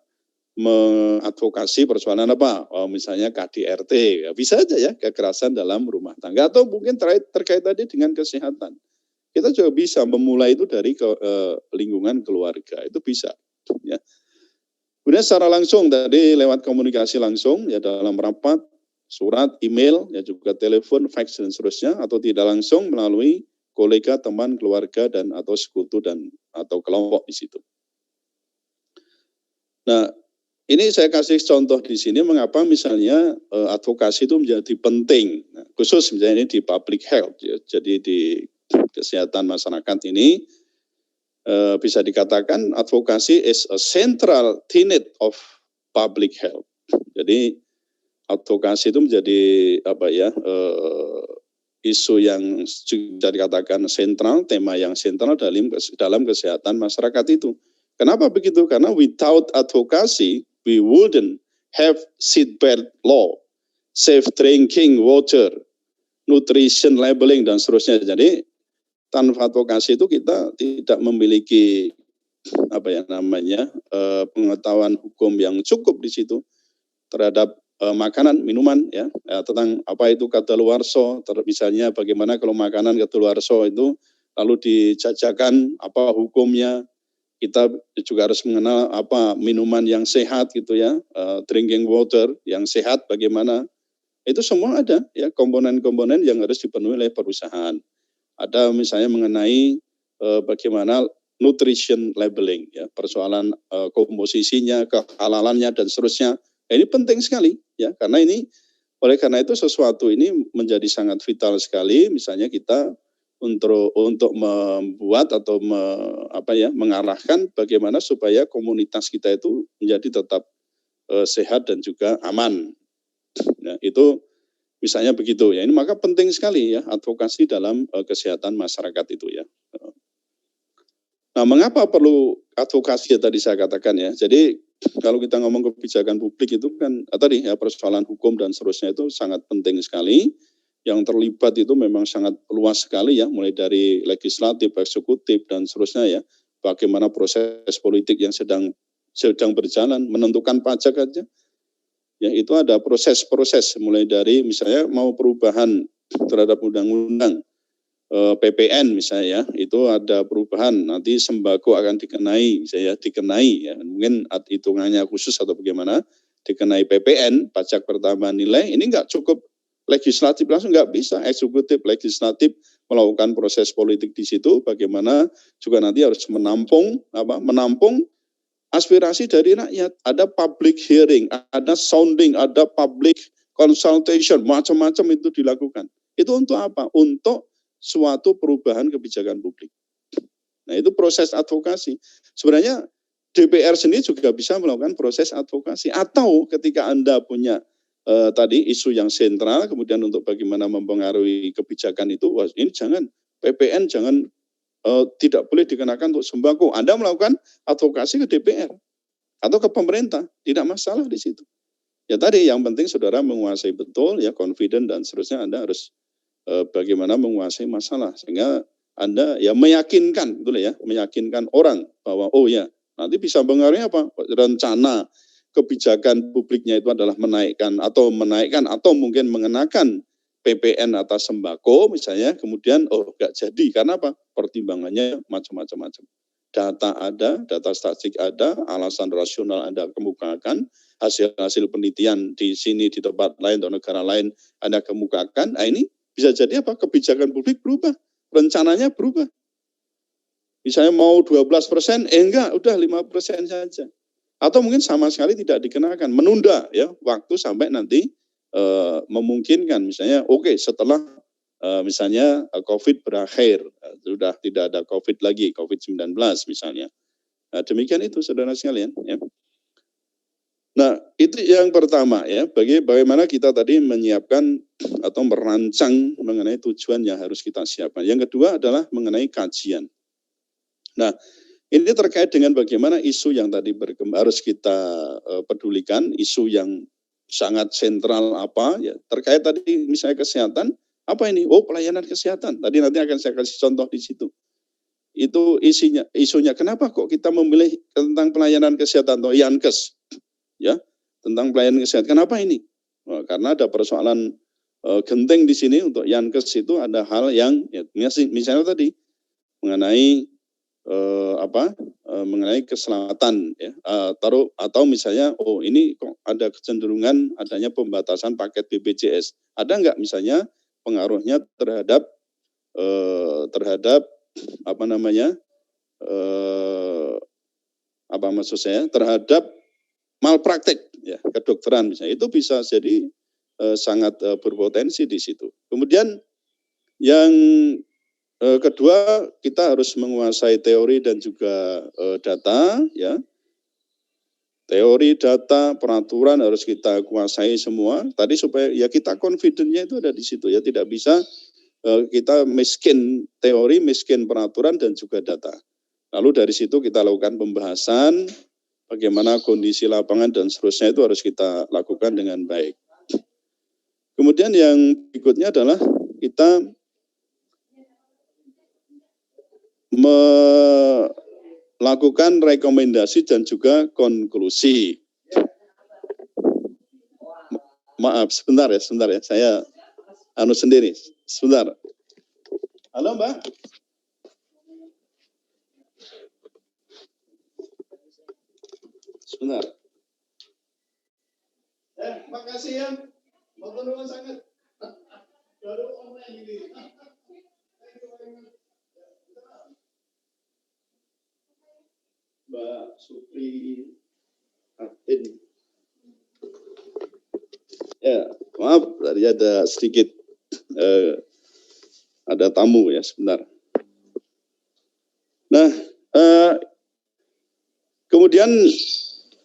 Speaker 3: mengadvokasi persoalan apa? Misalnya KDRT, ya bisa aja ya kekerasan dalam rumah tangga atau mungkin terkait tadi dengan kesehatan. Kita juga bisa memulai itu dari lingkungan keluarga, itu bisa. Ya. Kemudian secara langsung tadi lewat komunikasi langsung ya dalam rapat, surat, email, ya juga telepon, fax dan seterusnya, atau tidak langsung melalui kolega, teman, keluarga dan atau sekutu dan atau kelompok di situ. Nah, ini saya kasih contoh di sini mengapa misalnya advokasi itu menjadi penting, nah, khusus misalnya ini di public health, ya. Jadi di kesehatan masyarakat ini bisa dikatakan advokasi is a central tenet of public health. Jadi advokasi itu menjadi apa ya isu yang bisa dikatakan sentral, tema yang sentral dalam kesehatan masyarakat itu. Kenapa begitu? Karena without advocacy we wouldn't have seatbelt law, safe drinking water, nutrition labeling dan seterusnya. Jadi tanpa advokasi itu kita tidak memiliki apa ya namanya pengetahuan hukum yang cukup di situ terhadap makanan, minuman ya tentang apa itu kadaluarsa, misalnya bagaimana kalau makanan kadaluarsa itu lalu dijajakan apa hukumnya. Kita juga harus mengenal apa minuman yang sehat gitu ya, drinking water yang sehat bagaimana. Itu semua ada ya komponen-komponen yang harus dipenuhi oleh perusahaan. Ada misalnya mengenai bagaimana nutrition labeling, ya, persoalan komposisinya, kehalalannya dan seterusnya. Ini penting sekali, ya, karena ini oleh karena itu sesuatu ini menjadi sangat vital sekali. Misalnya kita untuk membuat atau mengarahkan bagaimana supaya komunitas kita itu menjadi tetap sehat dan juga aman. Nah, itu misalnya begitu ya. Ini maka penting sekali ya advokasi dalam kesehatan masyarakat itu ya. Nah, mengapa perlu advokasi ya tadi saya katakan ya. Jadi kalau kita ngomong kebijakan publik itu kan tadi ya persoalan hukum dan seterusnya itu sangat penting sekali. Yang terlibat itu memang sangat luas sekali ya, mulai dari legislatif, eksekutif dan seterusnya ya. Bagaimana proses politik yang sedang berjalan, menentukan pajak aja. Ya, itu ada proses-proses mulai dari misalnya mau perubahan terhadap undang-undang PPN misalnya ya, itu ada perubahan, nanti sembako akan dikenai misalnya ya, mungkin hitungannya khusus atau bagaimana, dikenai PPN, pajak pertambahan nilai, ini enggak cukup legislatif langsung, enggak bisa eksekutif legislatif melakukan proses politik di situ, bagaimana juga nanti harus menampung aspirasi dari rakyat, ada public hearing, ada sounding, ada public consultation, macam-macam itu dilakukan. Itu untuk apa? Untuk suatu perubahan kebijakan publik. Nah, itu proses advokasi. Sebenarnya DPR sendiri juga bisa melakukan proses advokasi. Atau ketika Anda punya tadi isu yang sentral, kemudian untuk bagaimana mempengaruhi kebijakan itu, wah, ini jangan, PPN jangan tidak boleh dikenakan untuk sembako. Anda melakukan advokasi ke DPR atau ke pemerintah, tidak masalah di situ. Ya tadi yang penting saudara menguasai betul ya, confident dan seterusnya, Anda harus bagaimana menguasai masalah sehingga Anda ya meyakinkan, betul ya, meyakinkan orang bahwa oh ya nanti bisa mempengaruhi apa, rencana kebijakan publiknya itu adalah menaikkan atau mungkin mengenakan PPN atas sembako misalnya, kemudian oh enggak jadi karena apa? Pertimbangannya macam-macam. Data ada, data statistik ada, alasan rasional Anda kemukakan, hasil-hasil penelitian di sini, di tempat lain, atau negara lain Anda kemukakan, nah ini bisa jadi apa? Kebijakan publik berubah, rencananya berubah. Misalnya mau 12%, enggak, udah 5% saja. Atau mungkin sama sekali tidak dikenakan, menunda ya waktu sampai nanti memungkinkan, misalnya oke, setelah misalnya COVID berakhir, sudah tidak ada COVID lagi, COVID-19 misalnya. Nah, demikian itu saudara sekalian ya. Nah, itu yang pertama ya, bagaimana kita tadi menyiapkan atau merancang mengenai tujuan yang harus kita siapkan. Yang kedua adalah mengenai kajian. Nah, ini terkait dengan bagaimana isu yang tadi harus kita pedulikan, isu yang sangat sentral apa ya, terkait tadi misalnya kesehatan, apa ini? Oh, pelayanan kesehatan. Tadi nanti akan saya kasih contoh di situ. Itu isunya kenapa kok kita memilih tentang pelayanan kesehatan atau Yankes? Ya, tentang pelayanan kesehatan. Kenapa ini? Nah, karena ada persoalan genting di sini untuk Yankes itu ada hal yang ya, misalnya tadi mengenai mengenai keselamatan ya, atau misalnya oh ini kok ada kecenderungan adanya pembatasan paket BPJS. Ada enggak misalnya pengaruhnya terhadap terhadap malpraktek ya, kedokteran misalnya, itu bisa jadi sangat berpotensi di situ. Kemudian yang kedua, kita harus menguasai teori dan juga data ya. Teori, data, peraturan harus kita kuasai semua. Tadi supaya ya kita confident-nya itu ada di situ ya, tidak bisa kita miskin teori, miskin peraturan dan juga data. Lalu dari situ kita lakukan pembahasan bagaimana kondisi lapangan dan seterusnya itu harus kita lakukan dengan baik. Kemudian yang berikutnya adalah kita melakukan rekomendasi dan juga konklusi. Maaf, sebentar ya, saya sendiri, sebentar. Halo Mbak. Sebentar. Makasih ya. Matur nuwun sangat. Baru online ini. Mbak Supri Atin. Ya, maaf tadi ada sedikit ada tamu ya sebentar. Nah, kemudian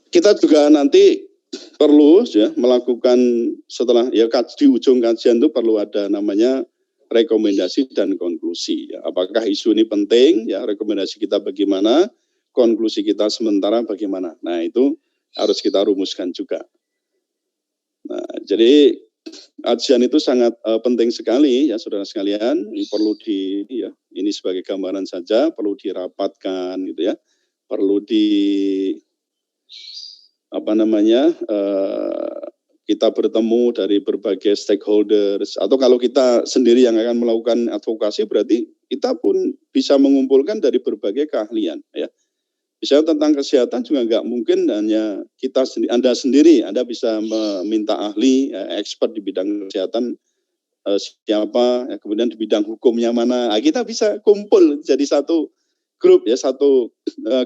Speaker 3: kita juga nanti perlu ya melakukan setelah ya di ujung kajian itu perlu ada namanya rekomendasi dan konklusi. Ya. Apakah isu ini penting? Ya, rekomendasi kita bagaimana? Konklusi kita sementara bagaimana? Nah, itu harus kita rumuskan juga. Nah, jadi kajian itu sangat penting sekali ya saudara sekalian. Ini perlu ini sebagai gambaran saja, perlu dirapatkan gitu ya. Perlu kita bertemu dari berbagai stakeholders, atau kalau kita sendiri yang akan melakukan advokasi berarti kita pun bisa mengumpulkan dari berbagai keahlian ya. Misalnya tentang kesehatan juga nggak mungkin hanya Anda bisa meminta ahli, expert di bidang kesehatan siapa, ya, kemudian di bidang hukumnya mana. Nah, kita bisa kumpul jadi satu grup ya, satu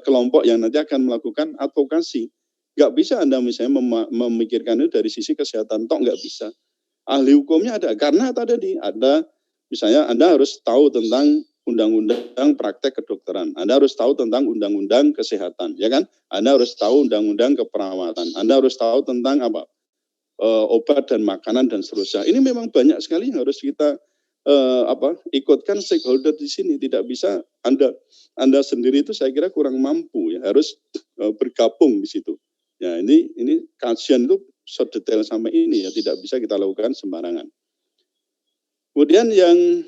Speaker 3: kelompok yang nanti akan melakukan advokasi. Nggak bisa Anda misalnya memikirkan itu dari sisi kesehatan, nggak bisa. Ahli hukumnya ada, karena tadi ada misalnya Anda harus tahu tentang undang-undang praktek kedokteran. Anda harus tahu tentang undang-undang kesehatan, ya kan? Anda harus tahu undang-undang keperawatan. Anda harus tahu tentang obat dan makanan dan seterusnya. Ini memang banyak sekali yang harus kita ikutkan stakeholder di sini. Tidak bisa Anda sendiri itu saya kira kurang mampu ya, harus bergabung di situ. Ya, ini kajian itu sedetail sampai ini ya, tidak bisa kita lakukan sembarangan. Kemudian yang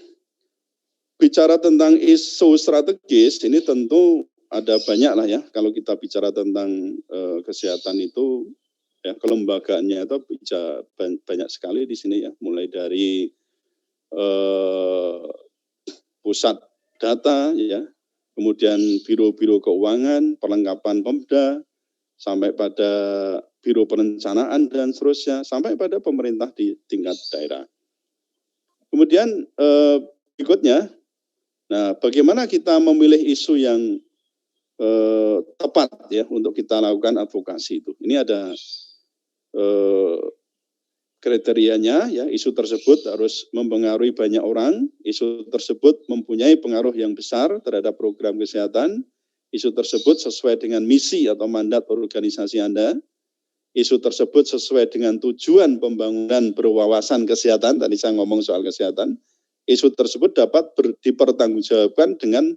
Speaker 3: bicara tentang isu strategis, ini tentu ada banyak lah ya. Kalau kita bicara tentang kesehatan itu, ya kelembagaannya itu bisa banyak sekali di sini ya. Mulai dari pusat data ya, kemudian biro-biro keuangan, perlengkapan Pemda, sampai pada biro perencanaan dan seterusnya, sampai pada pemerintah di tingkat daerah. Kemudian berikutnya, nah, bagaimana kita memilih isu yang tepat ya untuk kita lakukan advokasi itu. Ini ada kriterianya ya, isu tersebut harus mempengaruhi banyak orang, isu tersebut mempunyai pengaruh yang besar terhadap program kesehatan, isu tersebut sesuai dengan misi atau mandat organisasi Anda, isu tersebut sesuai dengan tujuan pembangunan berwawasan kesehatan, tadi saya ngomong soal kesehatan, isu tersebut dapat dipertanggungjawabkan dengan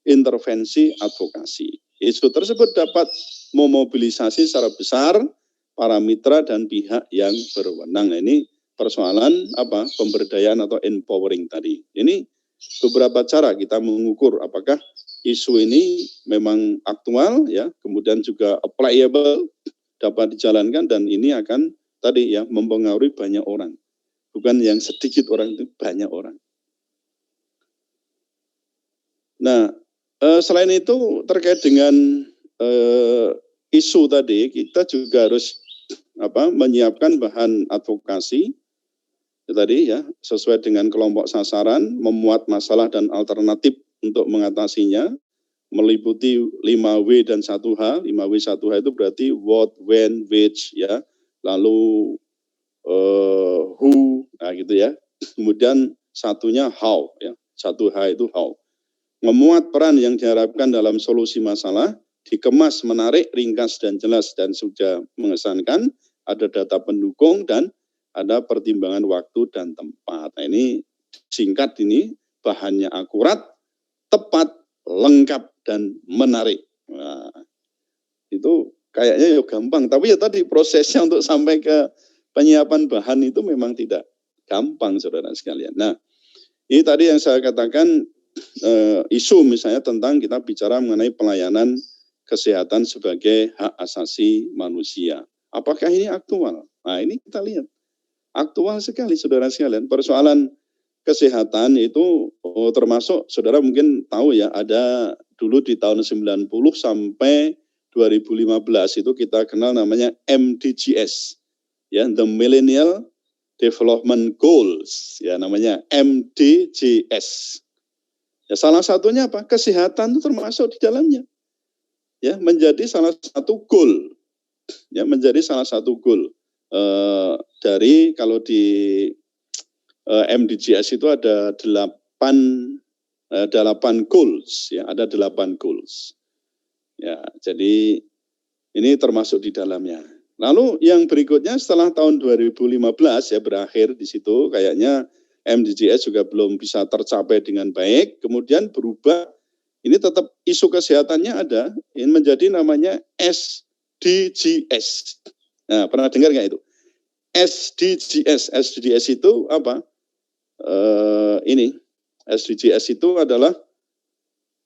Speaker 3: intervensi advokasi. Isu tersebut dapat memobilisasi secara besar para mitra dan pihak yang berwenang. Nah, ini persoalan pemberdayaan atau empowering tadi. Ini beberapa cara kita mengukur apakah isu ini memang aktual ya, kemudian juga applicable, dapat dijalankan, dan ini akan tadi ya mempengaruhi banyak orang. Bukan yang sedikit orang, itu banyak orang. Nah, selain itu terkait dengan isu tadi, kita juga harus menyiapkan bahan advokasi tadi ya, sesuai dengan kelompok sasaran, memuat masalah dan alternatif untuk mengatasinya, meliputi 5W dan 1H. 5W 1H itu berarti what, when, which ya, lalu who, nah gitu ya. Kemudian satunya how ya, 1H itu how. Memuat peran yang diharapkan dalam solusi masalah, dikemas menarik, ringkas dan jelas dan sudah mengesankan, ada data pendukung dan ada pertimbangan waktu dan tempat. Nah, ini singkat, ini bahannya akurat, tepat, lengkap dan menarik. Nah, itu kayaknya ya gampang, tapi ya tadi prosesnya untuk sampai ke penyiapan bahan itu memang tidak gampang, saudara sekalian. Nah, ini tadi yang saya katakan isu misalnya tentang kita bicara mengenai pelayanan kesehatan sebagai hak asasi manusia. Apakah ini aktual? Nah, ini kita lihat. Aktual sekali, saudara sekalian. Persoalan kesehatan itu termasuk, saudara mungkin tahu ya, ada dulu di tahun 90 sampai 2015 itu kita kenal namanya MDGs. Ya, The Millennial Development Goals. Ya, namanya MDGs. Ya, salah satunya apa? Kesehatan itu termasuk di dalamnya. ya menjadi salah satu goal, ya menjadi salah satu goal dari kalau di MDGs itu ada 8 goals, ya ada 8 goals. Ya, jadi ini termasuk di dalamnya. Lalu yang berikutnya setelah tahun 2015 ya berakhir di situ, kayaknya MDGs juga belum bisa tercapai dengan baik, kemudian berubah, ini tetap isu kesehatannya ada, ini menjadi namanya SDGs. Nah, pernah dengar nggak itu? SDGs itu apa? Ini SDGs itu adalah,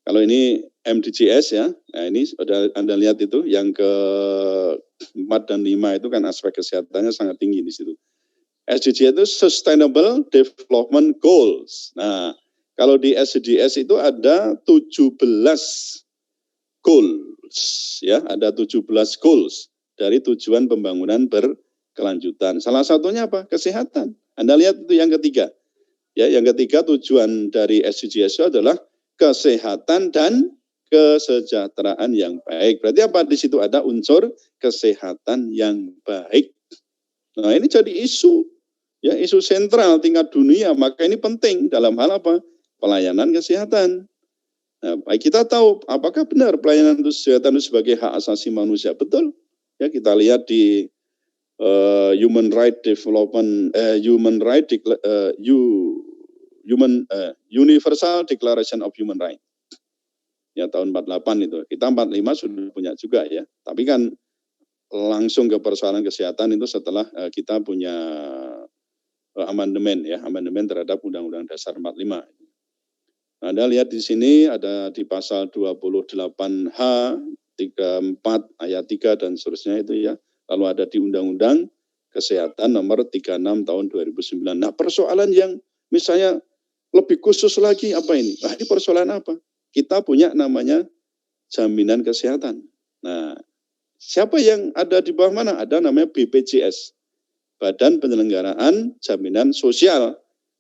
Speaker 3: kalau ini MDGs ya, nah ini sudah Anda lihat itu yang ke-4 dan 5 itu kan aspek kesehatannya sangat tinggi di situ. SDGs itu Sustainable Development Goals. Nah, kalau di SDGs itu ada 17 goals, ya, ada 17 goals dari tujuan pembangunan berkelanjutan. Salah satunya apa? Kesehatan. Anda lihat itu yang ketiga. Ya, yang ketiga tujuan dari SDGs itu adalah kesehatan dan kesejahteraan yang baik. Berarti apa? Di situ ada unsur kesehatan yang baik. Nah, ini jadi isu, ya, isu sentral tingkat dunia. Maka ini penting dalam hal apa? Pelayanan kesehatan. Nah, baik kita tahu apakah benar pelayanan kesehatan itu sebagai hak asasi manusia. Betul. Ya, kita lihat di Universal Declaration of Human Rights. Ya, tahun 48 itu. Kita 45 sudah punya juga ya. Tapi kan langsung ke persoalan kesehatan itu setelah kita punya amandemen ya, amandemen terhadap Undang-Undang Dasar 45. Nah, Anda lihat di sini ada di pasal 28H 34 ayat 3 dan seterusnya itu ya. Lalu ada di Undang-Undang Kesehatan nomor 36 tahun 2009. Nah, persoalan yang misalnya lebih khusus lagi apa ini? Nah, ini persoalan apa? Kita punya namanya jaminan kesehatan. Nah, siapa yang ada di bawah mana? Ada namanya BPJS, Badan Penyelenggaraan Jaminan Sosial,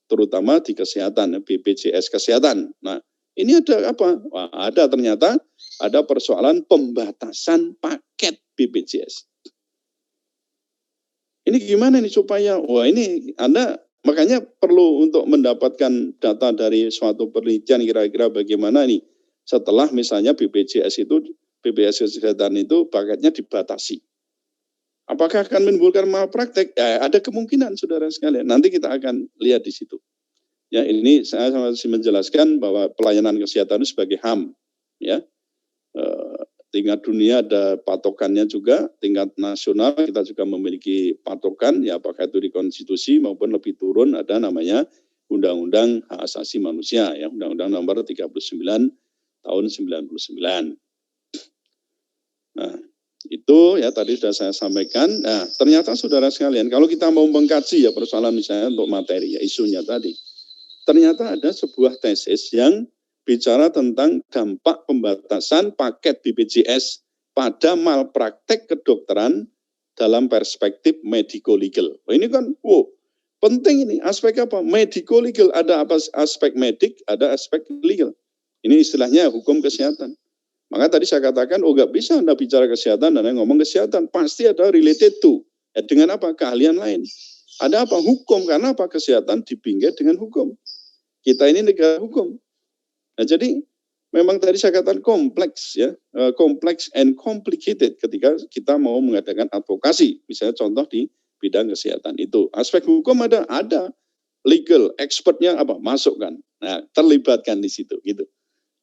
Speaker 3: terutama di kesehatan, BPJS Kesehatan. Nah, ini ada apa? Wah, ada ternyata ada persoalan pembatasan paket BPJS. Ini gimana nih supaya, wah ini Anda makanya perlu untuk mendapatkan data dari suatu penelitian kira-kira bagaimana nih setelah misalnya BPJS Kesehatan itu paketnya dibatasi. Apakah akan menimbulkan malpraktek? Ya, ada kemungkinan saudara sekalian. Nanti kita akan lihat di situ. Ya, ini saya masih menjelaskan bahwa pelayanan kesehatan itu sebagai HAM. Ya, tingkat dunia ada patokannya juga, tingkat nasional kita juga memiliki patokan, ya apakah itu di konstitusi maupun lebih turun ada namanya Undang-Undang Hak Asasi Manusia, ya Undang-Undang nomor 39 tahun 99. Nah, itu ya tadi sudah saya sampaikan. Nah, ternyata saudara sekalian, kalau kita mau mengkaji ya persoalan misalnya untuk materi ya isunya tadi, ternyata ada sebuah tesis yang bicara tentang dampak pembatasan paket BPJS pada malpraktek kedokteran dalam perspektif medico-legal. Ini kan, penting ini, aspek apa? Medico-legal, ada apa aspek medik, ada aspek legal. Ini istilahnya hukum kesehatan. Maka tadi saya katakan, nggak bisa Anda bicara kesehatan dan ngomong kesehatan. Pasti ada related to. Ya, dengan apa? Keahlian lain. Ada apa? Hukum. Karena apa? Kesehatan dipinggir dengan hukum. Kita ini negara hukum. Nah, jadi memang tadi saya katakan kompleks ya, kompleks and complicated ketika kita mau mengadakan advokasi, misalnya contoh di bidang kesehatan itu. Aspek hukum ada legal, expertnya apa? Masukkan. Nah, terlibatkan di situ gitu.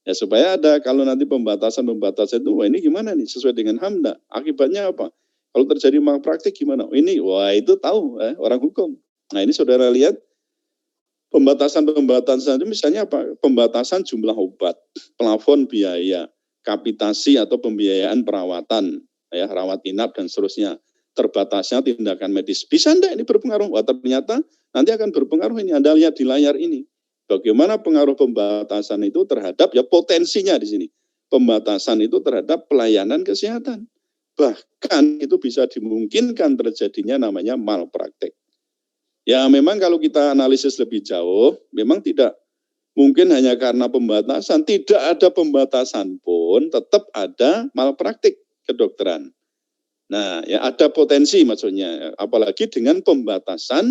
Speaker 3: Ya supaya ada kalau nanti pembatasan itu, wah ini gimana nih sesuai dengan HAM enggak? Akibatnya apa? Kalau terjadi malpraktik gimana? Ini itu tahu orang hukum. Nah, ini saudara lihat pembatasan itu misalnya apa? Pembatasan jumlah obat, plafon biaya, kapitasi atau pembiayaan perawatan, ya rawat inap dan seterusnya. Terbatasnya tindakan medis. Bisa enggak ini berpengaruh? Wah, ternyata nanti akan berpengaruh ini. Anda lihat di layar ini. Bagaimana pengaruh pembatasan itu terhadap ya potensinya di sini. Pembatasan itu terhadap pelayanan kesehatan. Bahkan itu bisa dimungkinkan terjadinya namanya malpraktek. Ya memang kalau kita analisis lebih jauh, memang tidak mungkin hanya karena pembatasan, tidak ada pembatasan pun tetap ada malpraktik kedokteran. Nah, ya ada potensi maksudnya, apalagi dengan pembatasan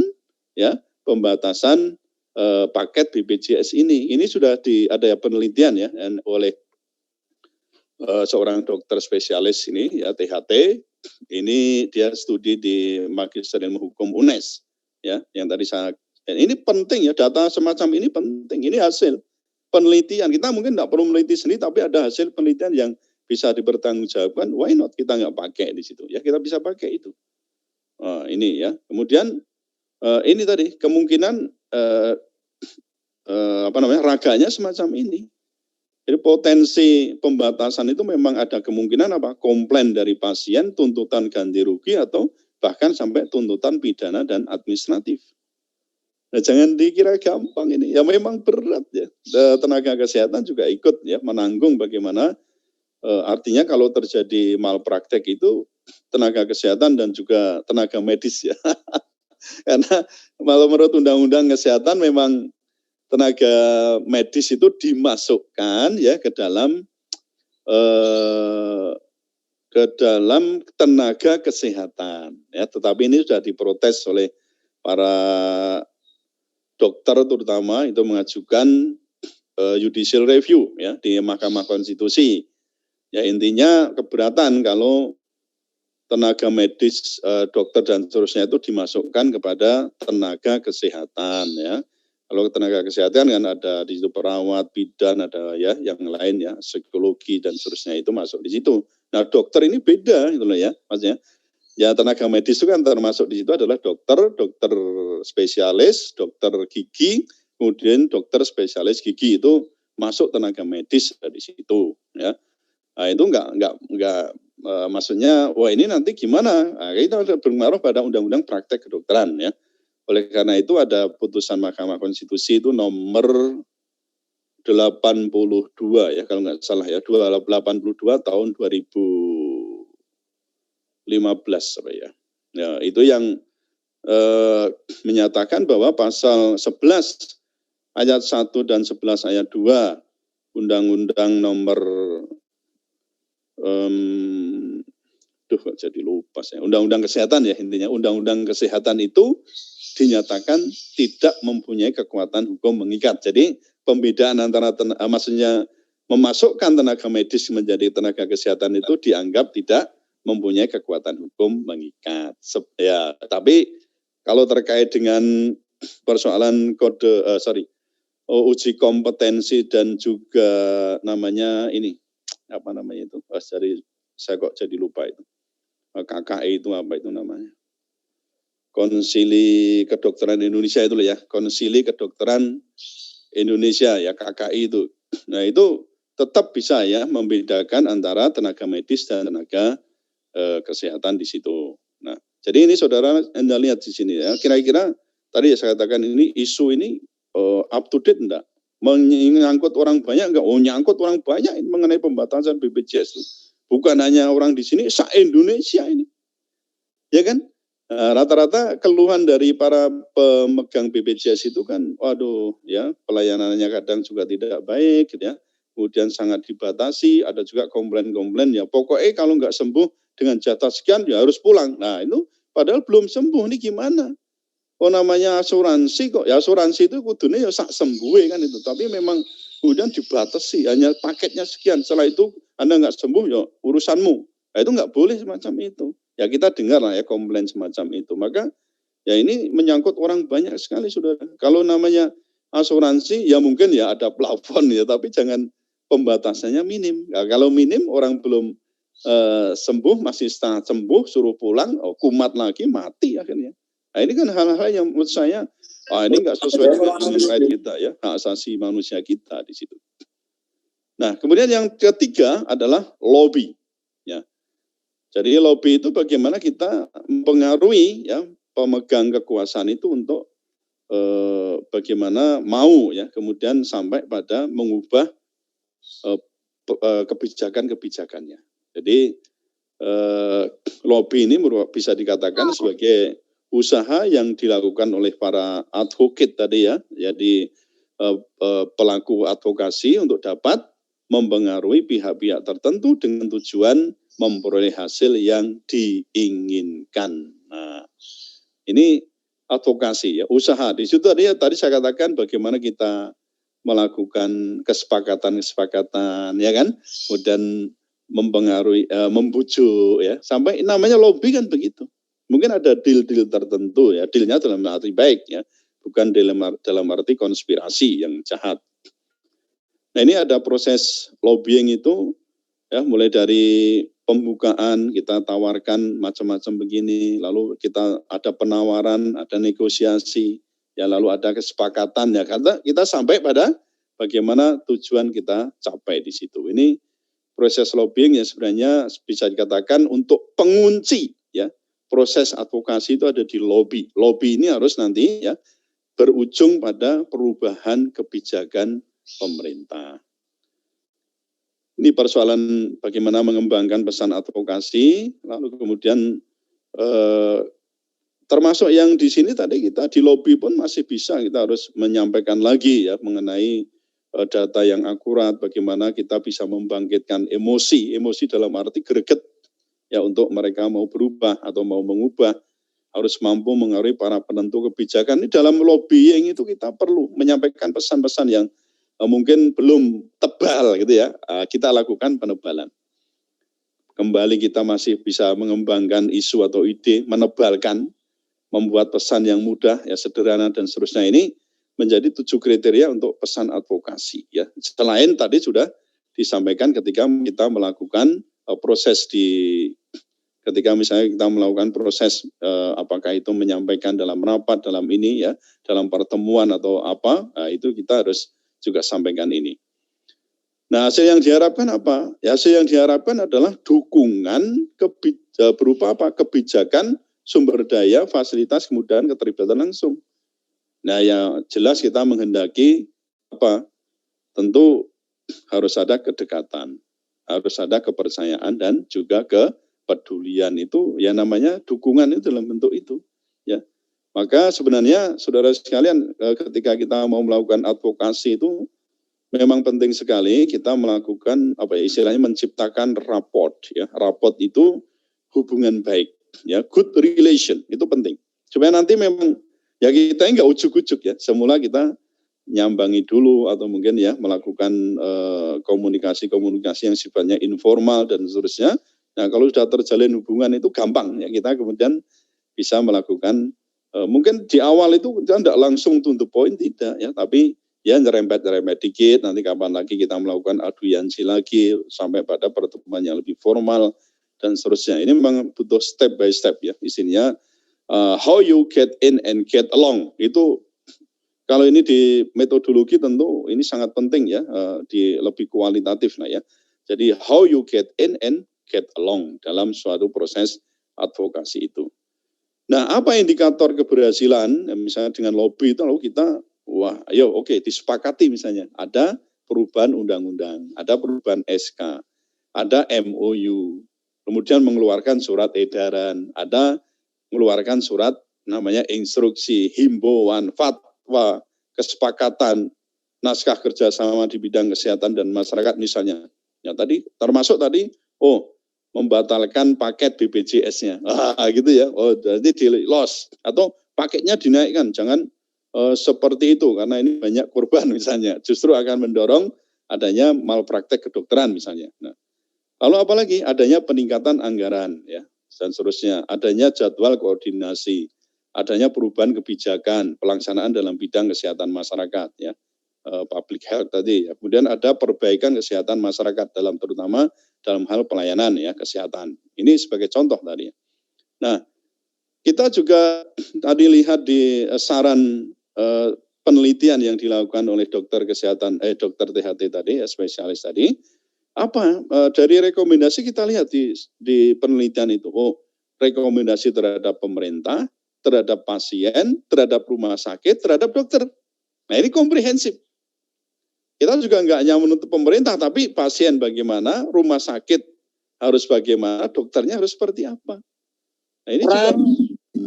Speaker 3: paket BPJS ini. Ini sudah ada penelitian ya oleh seorang dokter spesialis ini ya THT. Ini dia studi di Magister Ilmu Hukum UNES ya, yang tadi saya. Ini penting ya, data semacam ini penting. Ini hasil penelitian. Kita mungkin tidak perlu meneliti sendiri, tapi ada hasil penelitian yang bisa dipertanggungjawabkan. Why not kita nggak pakai di situ? Ya kita bisa pakai itu. Ini ya. Kemudian ini tadi kemungkinan raganya semacam ini. Jadi potensi pembatasan itu memang ada kemungkinan komplain dari pasien, tuntutan ganti rugi atau bahkan sampai tuntutan pidana dan administratif. Nah, jangan dikira gampang ini. Ya memang berat ya. Tenaga kesehatan juga ikut ya menanggung bagaimana artinya kalau terjadi malpraktek itu tenaga kesehatan dan juga tenaga medis ya. Karena menurut Undang-Undang Kesehatan memang tenaga medis itu dimasukkan ya ke dalam tenaga kesehatan ya, tetapi ini sudah diprotes oleh para dokter terutama itu mengajukan judicial review ya di Mahkamah Konstitusi. Ya intinya keberatan kalau tenaga medis, dokter dan seterusnya itu dimasukkan kepada tenaga kesehatan ya. Kalau tenaga kesehatan kan ada di situ perawat, bidan, ada ya yang lain ya, psikologi dan seterusnya itu masuk di situ. Nah, dokter ini beda gitu loh ya, maksudnya. Ya tenaga medis itu kan termasuk di situ adalah dokter spesialis, dokter gigi, kemudian dokter spesialis gigi itu masuk tenaga medis di situ ya. Nah, itu enggak maksudnya wah ini nanti gimana? Nah, itu berpengaruh pada undang-undang praktek kedokteran ya. Oleh karena itu ada putusan Mahkamah Konstitusi itu nomor 82 ya kalau nggak salah ya 82 tahun 2015 apa ya. Ya itu yang menyatakan bahwa pasal 11 ayat 1 dan 11 ayat 2 Undang-Undang nomor kok jadi lupa saya. Undang-Undang Kesehatan ya intinya. Undang-Undang Kesehatan itu dinyatakan tidak mempunyai kekuatan hukum mengikat. Jadi pembedaan antara maksudnya memasukkan tenaga medis menjadi tenaga kesehatan itu dianggap tidak mempunyai kekuatan hukum mengikat. Ya, tapi kalau terkait dengan persoalan uji kompetensi dan juga namanya ini apa namanya itu? Saya kok jadi lupa itu. KKI itu apa itu namanya? Konsili Kedokteran Indonesia itu loh ya, Konsili Kedokteran Indonesia ya KKI itu. Nah itu tetap bisa ya membedakan antara tenaga medis dan tenaga kesehatan di situ. Nah jadi ini saudara Anda lihat di sini ya, kira-kira tadi ya saya katakan ini isu ini up to date enggak? Menyangkut orang banyak enggak? Oh nyangkut orang banyak ini mengenai pembatasan BPJS itu. Bukan hanya orang di sini, se-Indonesia ini. Ya kan? Rata-rata keluhan dari para pemegang BPJS itu kan, waduh ya pelayanannya kadang juga tidak baik gitu ya, kemudian sangat dibatasi, ada juga komplain-komplain ya pokoknya kalau nggak sembuh dengan jatah sekian ya harus pulang. Nah itu padahal belum sembuh, ini gimana? Oh namanya asuransi kok, ya asuransi itu kudunya ya sak sembuh kan itu, tapi memang kemudian dibatasi, hanya paketnya sekian, setelah itu Anda nggak sembuh ya urusanmu. Nah itu nggak boleh semacam itu. Ya kita dengar lah ya komplain semacam itu. Maka ya ini menyangkut orang banyak sekali saudara. Kalau namanya asuransi ya mungkin ya ada plafon ya, tapi jangan pembatasannya minim. Nah, kalau minim orang belum sembuh, masih setengah sembuh, suruh pulang, kumat lagi, mati akhirnya. Nah ini kan hal-hal yang menurut saya ini nggak sesuai dengan human right kita ya, hak asasi manusia kita di situ. Nah kemudian yang ketiga adalah lobby. Ya. Jadi lobby itu bagaimana kita mempengaruhi ya pemegang kekuasaan itu untuk bagaimana mau ya kemudian sampai pada mengubah kebijakan-kebijakannya. Jadi lobby ini bisa dikatakan sebagai usaha yang dilakukan oleh para advocate tadi ya, jadi pelaku advokasi untuk dapat mempengaruhi pihak-pihak tertentu dengan tujuan memperoleh hasil yang diinginkan. Nah, ini advokasi ya, usaha. Di situ tadi saya katakan bagaimana kita melakukan kesepakatan ya kan, kemudian mempengaruhi, membujuk ya, sampai namanya lobby kan begitu. Mungkin ada deal-deal tertentu ya, dealnya dalam arti baik ya, bukan dalam arti konspirasi yang jahat. Nah ini ada proses lobbying itu ya, mulai dari pembukaan kita tawarkan macam-macam begini, lalu kita ada penawaran, ada negosiasi, ya lalu ada kesepakatan ya, karena kita sampai pada bagaimana tujuan kita capai di situ. Ini proses lobbying yang sebenarnya bisa dikatakan untuk pengunci ya, proses advokasi itu ada di lobby. Lobby ini harus nanti ya berujung pada perubahan kebijakan pemerintah. Ini persoalan bagaimana mengembangkan pesan advokasi, lalu kemudian termasuk yang di sini tadi kita di lobby pun masih bisa, kita harus menyampaikan lagi ya mengenai data yang akurat, bagaimana kita bisa membangkitkan emosi dalam arti greget ya untuk mereka mau berubah atau mau mengubah, harus mampu mengaruhi para penentu kebijakan. Ini dalam lobbying itu kita perlu menyampaikan pesan-pesan yang mungkin belum tebal gitu ya, kita lakukan penebalan. Kembali kita masih bisa mengembangkan isu atau ide, menebalkan, membuat pesan yang mudah, ya sederhana dan seterusnya. Ini menjadi 7 kriteria untuk pesan advokasi. Ya. Selain tadi sudah disampaikan ketika kita melakukan proses ketika misalnya kita melakukan proses apakah itu menyampaikan dalam rapat, dalam ini ya, dalam pertemuan atau apa, itu kita harus juga sampaikan ini. Nah, hasil yang diharapkan apa? Ya, hasil yang diharapkan adalah dukungan berupa apa? Kebijakan, sumber daya, fasilitas, kemudahan keterlibatan langsung. Nah, ya jelas kita menghendaki apa? Tentu harus ada kedekatan, harus ada kepercayaan dan juga kepedulian. Itu ya namanya dukungan itu dalam bentuk itu. Ya. Maka sebenarnya saudara sekalian ketika kita mau melakukan advokasi itu memang penting sekali kita melakukan apa ya istilahnya menciptakan rapport ya. Rapport itu hubungan baik ya, good relation itu penting. Supaya nanti memang ya kita enggak ujuk-ujuk ya. Semula kita nyambangi dulu atau mungkin ya melakukan komunikasi-komunikasi yang sifatnya informal dan seterusnya. Nah, kalau sudah terjalin hubungan itu gampang ya kita kemudian bisa melakukan mungkin di awal itu kita tidak langsung to the point tidak ya, tapi ya nyerempet dikit, nanti kapan lagi kita melakukan audiensi lagi sampai pada pertemuan yang lebih formal dan seterusnya. Ini memang butuh step by step ya, isinya how you get in and get along. Itu kalau ini di metodologi tentu ini sangat penting ya, di lebih kualitatif nah ya. Jadi how you get in and get along dalam suatu proses advokasi itu. Nah, apa indikator keberhasilan? Misalnya dengan lobby itu lalu kita, wah, ayo oke, disepakati misalnya. Ada perubahan undang-undang, ada perubahan SK, ada MOU, kemudian mengeluarkan surat edaran, ada mengeluarkan surat namanya instruksi, himbauan, fatwa, kesepakatan, naskah kerjasama di bidang kesehatan dan masyarakat misalnya. Ya tadi, termasuk tadi, membatalkan paket BPJS-nya, gitu ya. Oh, berarti di loss atau paketnya dinaikkan, jangan seperti itu karena ini banyak korban misalnya. Justru akan mendorong adanya malpraktek kedokteran misalnya. Nah, lalu apalagi adanya peningkatan anggaran ya dan seterusnya, adanya jadwal koordinasi, adanya perubahan kebijakan, pelaksanaan dalam bidang kesehatan masyarakat ya. Public health tadi ya. Kemudian ada perbaikan kesehatan masyarakat terutama dalam hal pelayanan ya kesehatan. Ini sebagai contoh tadi. Nah, kita juga tadi lihat di saran penelitian yang dilakukan oleh dokter THT tadi, spesialis tadi, apa dari rekomendasi kita lihat di penelitian itu, rekomendasi terhadap pemerintah, terhadap pasien, terhadap rumah sakit, terhadap dokter. Nah, ini komprehensif. Kita juga enggak hanya menuntut pemerintah, tapi pasien bagaimana, rumah sakit harus bagaimana, dokternya harus seperti apa. Nah, ini juga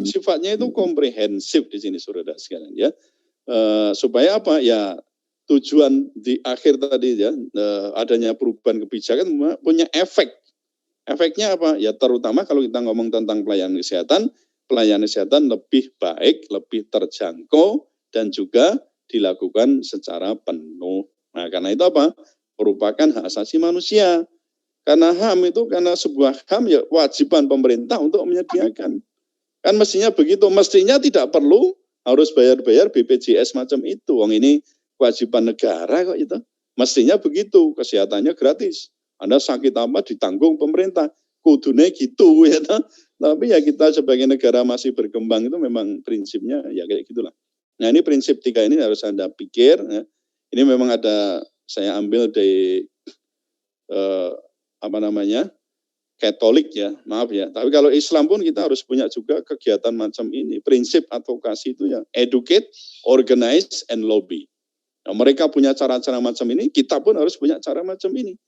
Speaker 3: sifatnya itu komprehensif di sini, saudara sekalian ya. Supaya apa? Ya tujuan di akhir tadi ya, adanya perubahan kebijakan punya efek. Efeknya apa? Ya terutama kalau kita ngomong tentang pelayanan kesehatan lebih baik, lebih terjangkau, dan juga dilakukan secara penuh. Nah, karena itu apa? Merupakan hak asasi manusia. Karena HAM itu, karena sebuah HAM ya wajiban pemerintah untuk menyediakan. Kan mestinya begitu, mestinya tidak perlu harus bayar-bayar BPJS macam itu. Wong ini kewajiban negara kok itu. Mestinya begitu, kesehatannya gratis. Anda sakit apa ditanggung pemerintah. Kudune gitu ya. Tapi ya kita sebagai negara masih berkembang itu memang prinsipnya ya kayak gitulah. Nah ini prinsip 3 ini harus Anda pikir. Ya. Ini memang ada saya ambil dari Katolik ya, maaf ya. Tapi kalau Islam pun kita harus punya juga kegiatan macam ini. Prinsip advokasi itu ya educate, organize, and lobby. Nah, mereka punya cara-cara macam ini, kita pun harus punya cara macam ini.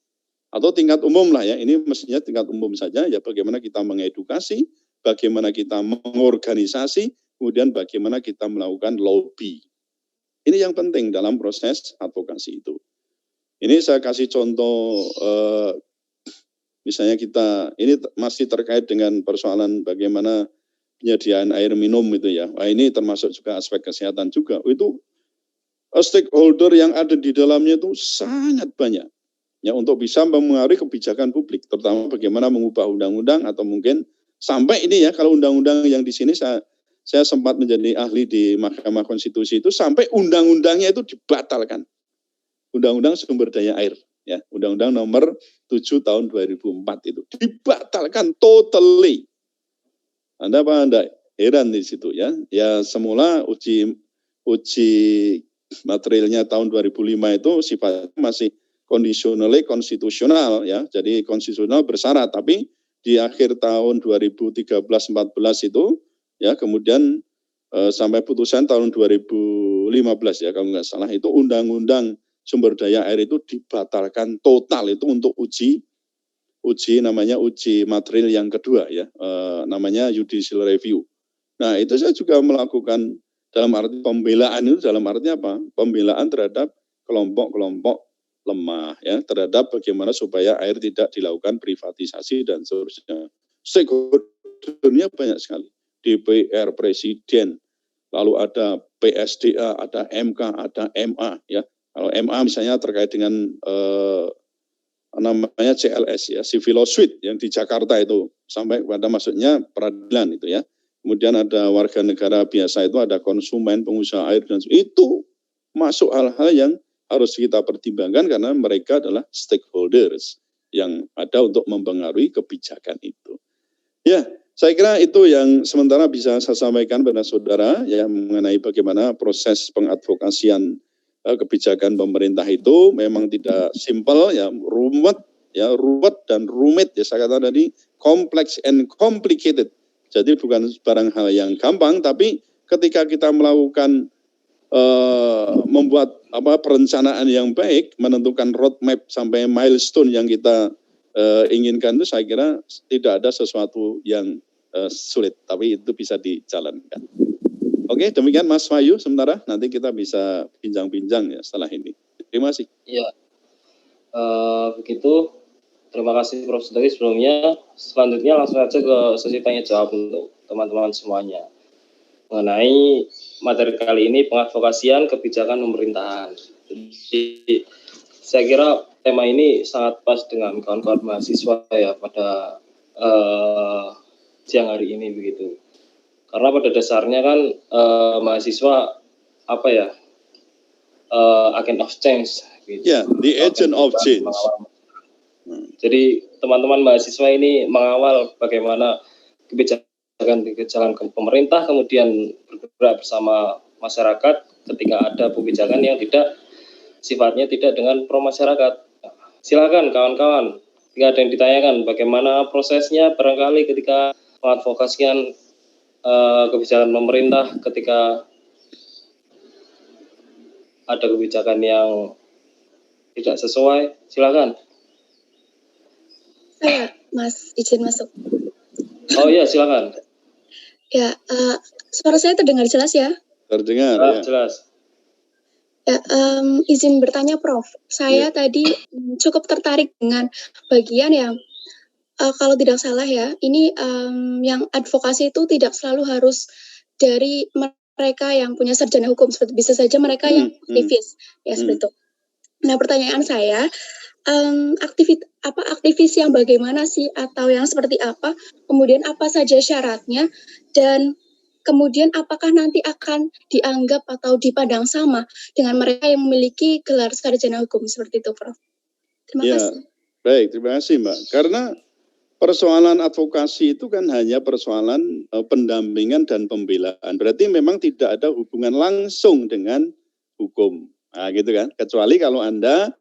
Speaker 3: Atau tingkat umum lah ya, ini mestinya tingkat umum saja ya, bagaimana kita mengedukasi, bagaimana kita mengorganisasi, kemudian bagaimana kita melakukan lobby. Ini yang penting dalam proses advokasi itu. Ini saya kasih contoh, misalnya kita, ini masih terkait dengan persoalan bagaimana penyediaan air minum itu ya. Wah, ini termasuk juga aspek kesehatan juga. Itu stakeholder yang ada di dalamnya itu sangat banyak. Ya, untuk bisa mempengaruhi kebijakan publik, terutama bagaimana mengubah undang-undang atau mungkin sampai ini ya, kalau undang-undang yang di sini saya sempat menjadi ahli di Mahkamah Konstitusi itu sampai undang-undangnya itu dibatalkan. Undang-undang sumber daya air, ya, Undang-Undang nomor 7 tahun 2004 itu dibatalkan totally. Anda heran di situ ya? Ya semula uji materialnya tahun 2005 itu sifatnya masih konstitusional ya, jadi konstitusional bersyarat, tapi di akhir tahun 2013-14 itu ya kemudian sampai putusan tahun 2015 ya kalau nggak salah itu undang-undang sumber daya air itu dibatalkan total itu untuk uji namanya uji material yang kedua ya, namanya judicial review. Nah itu saya juga melakukan dalam arti pembelaan itu dalam artinya apa? Pembelaan terhadap kelompok-kelompok lemah ya, terhadap bagaimana supaya air tidak dilakukan privatisasi dan seterusnya. Stakeholdernya banyak sekali. DPR, Presiden, lalu ada PSDA, ada MK, ada MA ya. Kalau MA misalnya terkait dengan namanya CLS ya, Civil Law Suite yang di Jakarta itu sampai pada maksudnya peradilan itu ya. Kemudian ada warga negara biasa itu ada konsumen, pengusaha air dan itu masuk hal-hal yang harus kita pertimbangkan karena mereka adalah stakeholders yang ada untuk mempengaruhi kebijakan itu. Ya, saya kira itu yang sementara bisa saya sampaikan pada saudara ya mengenai bagaimana proses pengadvokasian kebijakan pemerintah itu memang tidak simpel ya, ruwet dan rumit ya, saya katakan tadi complex and complicated. Jadi bukan barang hal yang gampang, tapi ketika kita melakukan membuat perencanaan yang baik, menentukan roadmap sampai milestone yang kita inginkan itu saya kira tidak ada sesuatu yang sulit, tapi itu bisa dijalankan. Oke, demikian Mas Wahyu sementara, nanti kita bisa bincang-bincang ya setelah ini. Terima kasih.
Speaker 2: Ya, begitu. Terima kasih Prof. Sudari sebelumnya. Selanjutnya langsung saja ke sesi tanya jawab untuk teman-teman semuanya. Mengenai materi kali ini pengadvokasian kebijakan pemerintahan. Jadi saya kira tema ini sangat pas dengan kawan-kawan mahasiswa ya pada siang hari ini begitu. Karena pada dasarnya kan mahasiswa agent of change. Gitu.
Speaker 3: Ya, the agent of change.
Speaker 2: Jadi teman-teman mahasiswa ini mengawal bagaimana kebijakan pemerintah kemudian bergerak bersama masyarakat ketika ada kebijakan yang sifatnya tidak dengan pro masyarakat. Silakan kawan-kawan, jika ada yang ditanyakan bagaimana prosesnya barangkali ketika mengadvokasikan kebijakan pemerintah ketika ada kebijakan yang tidak sesuai, silakan.
Speaker 4: Saya, Mas, izin masuk.
Speaker 2: Oh iya, silakan.
Speaker 4: Ya, suara saya terdengar jelas ya?
Speaker 3: Terdengar.
Speaker 2: Ya. Jelas.
Speaker 4: Ya, izin bertanya Prof. Saya tadi cukup tertarik dengan bagian yang kalau tidak salah ya, ini yang advokasi itu tidak selalu harus dari mereka yang punya sarjana hukum, seperti bisa saja mereka yang aktivis, ya seperti itu. Nah, pertanyaan saya, aktivis yang bagaimana sih atau yang seperti apa? Kemudian apa saja syaratnya dan kemudian apakah nanti akan dianggap atau dipandang sama dengan mereka yang memiliki gelar sarjana hukum seperti itu, Prof? Terima kasih.
Speaker 3: Baik, terima kasih Mbak. Karena persoalan advokasi itu kan hanya persoalan pendampingan dan pembelaan. Berarti memang tidak ada hubungan langsung dengan hukum. Nah, gitu kan. Kecuali kalau Anda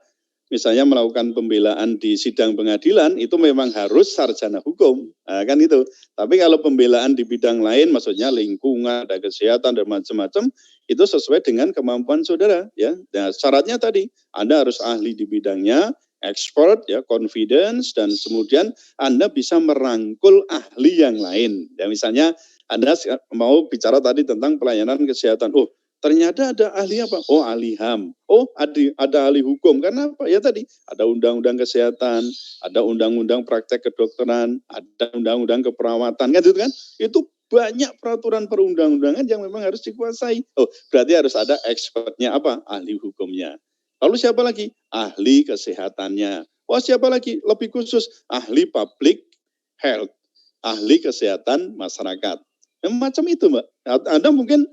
Speaker 3: misalnya melakukan pembelaan di sidang pengadilan, itu memang harus sarjana hukum. Nah, kan itu. Tapi kalau pembelaan di bidang lain, maksudnya lingkungan, ada kesehatan, dan macam-macam, itu sesuai dengan kemampuan saudara. Ya. Nah, syaratnya tadi, Anda harus ahli di bidangnya, expert, ya, confidence, dan kemudian Anda bisa merangkul ahli yang lain. Ya, misalnya Anda mau bicara tadi tentang pelayanan kesehatan. Oh, ternyata ada ahli apa? Oh, ahli HAM. Oh, ada ahli hukum. Karena apa? Ya tadi, ada undang-undang kesehatan, ada undang-undang praktek kedokteran, ada undang-undang keperawatan. Kan itu kan? Itu banyak peraturan perundang-undangan yang memang harus dikuasai. Oh, berarti harus ada expertnya apa? Ahli hukumnya. Lalu siapa lagi? Ahli kesehatannya. Wah, siapa lagi? Lebih khusus, ahli public health, ahli kesehatan masyarakat. Macam itu, Mbak. Anda mungkin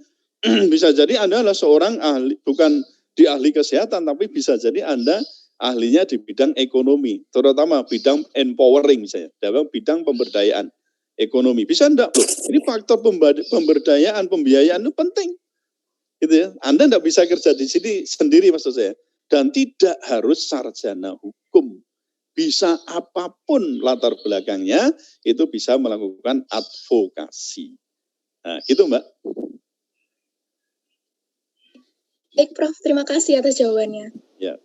Speaker 3: bisa jadi Anda adalah seorang ahli, bukan di ahli kesehatan, tapi bisa jadi Anda ahlinya di bidang ekonomi, terutama bidang empowering misalnya, dalam bidang pemberdayaan ekonomi. Bisa enggak? Loh, ini faktor pemberdayaan, pembiayaan itu penting. Gitu ya. Anda enggak bisa kerja di sini sendiri maksud saya. Dan tidak harus sarjana hukum. Bisa apapun latar belakangnya, itu bisa melakukan advokasi. Nah, itu Mbak.
Speaker 4: Baik, Prof. Terima kasih atas jawabannya.
Speaker 3: Ya.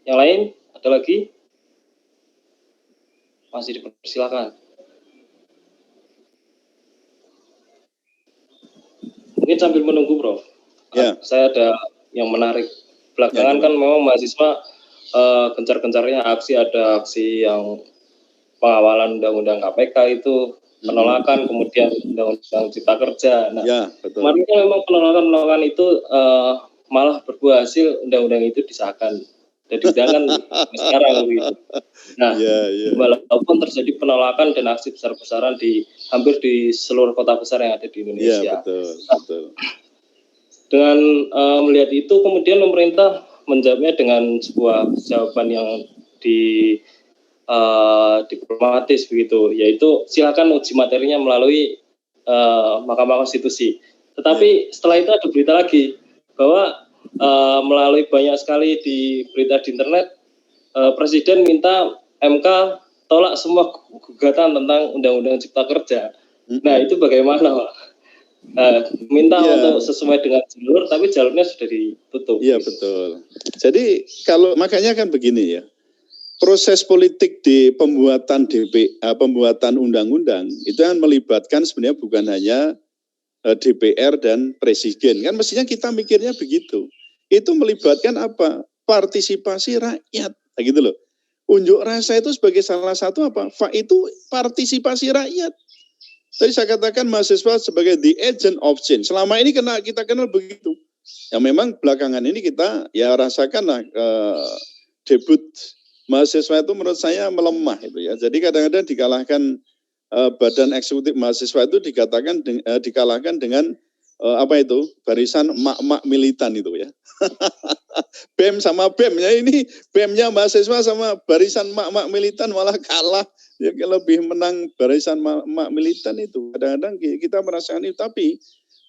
Speaker 2: Yang lain, ada lagi? Masih dipersilakan. Mungkin sambil menunggu, Prof.
Speaker 3: Ya.
Speaker 2: Saya ada yang menarik. Belakangan kan memang mahasiswa gencar-gencarnya aksi, ada aksi yang pengawalan undang-undang KPK itu, penolakan, kemudian undang-undang Cipta Kerja. Nah,
Speaker 3: ya, betul.
Speaker 2: kemarin memang penolakan itu malah berbuah hasil undang-undang itu disahkan. Jadi kan sekarang begitu. Nah, walaupun terjadi penolakan dan aksi besar-besaran di hampir di seluruh kota besar yang ada di Indonesia.
Speaker 3: Ya, betul.
Speaker 2: Dengan melihat itu, kemudian pemerintah menjawabnya dengan sebuah jawaban yang diplomatis begitu, yaitu silakan uji materinya melalui Mahkamah Konstitusi. Tetapi setelah itu ada berita lagi bahwa melalui banyak sekali di berita di internet, Presiden minta MK tolak semua gugatan tentang Undang-Undang Cipta Kerja. Nah, itu bagaimana, Pak? Minta untuk sesuai dengan jalur, tapi jalurnya sudah ditutup.
Speaker 3: Iya, betul. Jadi makanya kan begini ya, proses politik di pembuatan pembuatan undang-undang itu kan melibatkan sebenarnya bukan hanya DPR dan Presiden. Kan mestinya kita mikirnya begitu. Itu melibatkan apa? Partisipasi rakyat, gitu loh. Unjuk rasa itu sebagai salah satu apa? Itu partisipasi rakyat. Tadi saya katakan mahasiswa sebagai the agent of change. Selama ini kita kenal begitu. Ya memang belakangan ini kita ya rasakanlah debut mahasiswa itu menurut saya melemah itu ya. Jadi kadang-kadang dikalahkan badan eksekutif mahasiswa itu dikalahkan dengan barisan mak-mak militan itu ya. BEM sama BEM ya, ini BEM-nya mahasiswa sama barisan mak-mak militan malah kalah. Ya lebih menang barisan mak militan itu. Kadang-kadang kita merasakan itu, tapi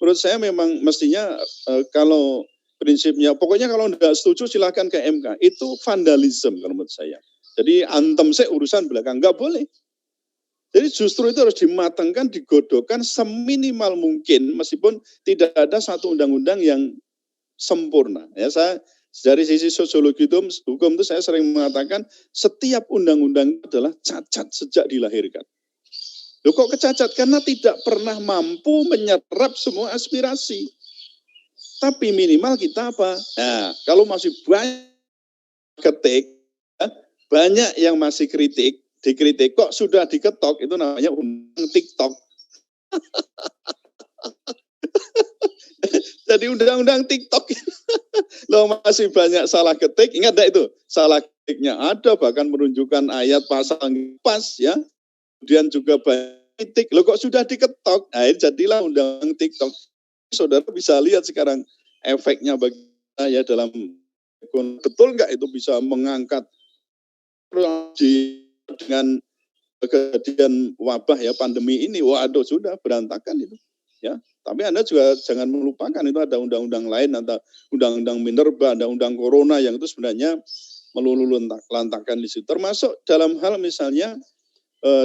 Speaker 3: menurut saya memang mestinya kalau prinsipnya, pokoknya kalau tidak setuju silahkan ke MK. Itu vandalisme kalau menurut saya. Jadi antem saya urusan belakang, nggak boleh. Jadi justru itu harus dimatangkan, digodokkan seminimal mungkin, meskipun tidak ada satu undang-undang yang sempurna. Ya, saya dari sisi sosiologi hukum itu saya sering mengatakan setiap undang-undang adalah cacat sejak dilahirkan. Loh kok kecacat? Karena tidak pernah mampu menyerap semua aspirasi. Tapi minimal kita apa? Nah, kalau masih banyak ketik, banyak yang masih kritik, dikritik kok sudah diketok, itu namanya undang TikTok. Jadi undang-undang TikTok. Loh, masih banyak salah ketik, ingat enggak itu? Salah ketiknya ada, bahkan menunjukkan ayat pasal pas ya. Kemudian juga banyak kritik. Loh kok sudah diketok? Nah, jadilah undang-undang TikTok. Saudara bisa lihat sekarang efeknya bagi saya dalam betul enggak itu bisa mengangkat dengan kejadian wabah ya, pandemi ini. Waduh, sudah berantakan itu. Ya, tapi Anda juga jangan melupakan itu ada undang-undang lain, ada undang-undang minerba, ada undang corona yang itu sebenarnya melulu lantakan di situ. Termasuk dalam hal misalnya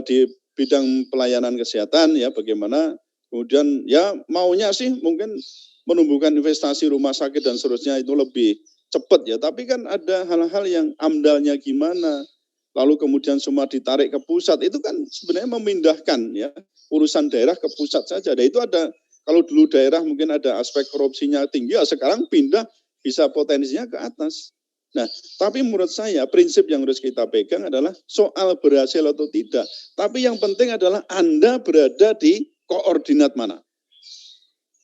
Speaker 3: di bidang pelayanan kesehatan ya, bagaimana kemudian ya maunya sih mungkin menumbuhkan investasi rumah sakit dan seterusnya itu lebih cepat ya, tapi kan ada hal-hal yang amdalnya gimana, lalu kemudian semua ditarik ke pusat, itu kan sebenarnya memindahkan ya urusan daerah ke pusat saja. Dan itu ada, kalau dulu daerah mungkin ada aspek korupsinya tinggi, ya sekarang pindah bisa potensinya ke atas. Nah, tapi menurut saya prinsip yang harus kita pegang adalah soal berhasil atau tidak. Tapi yang penting adalah Anda berada di koordinat mana.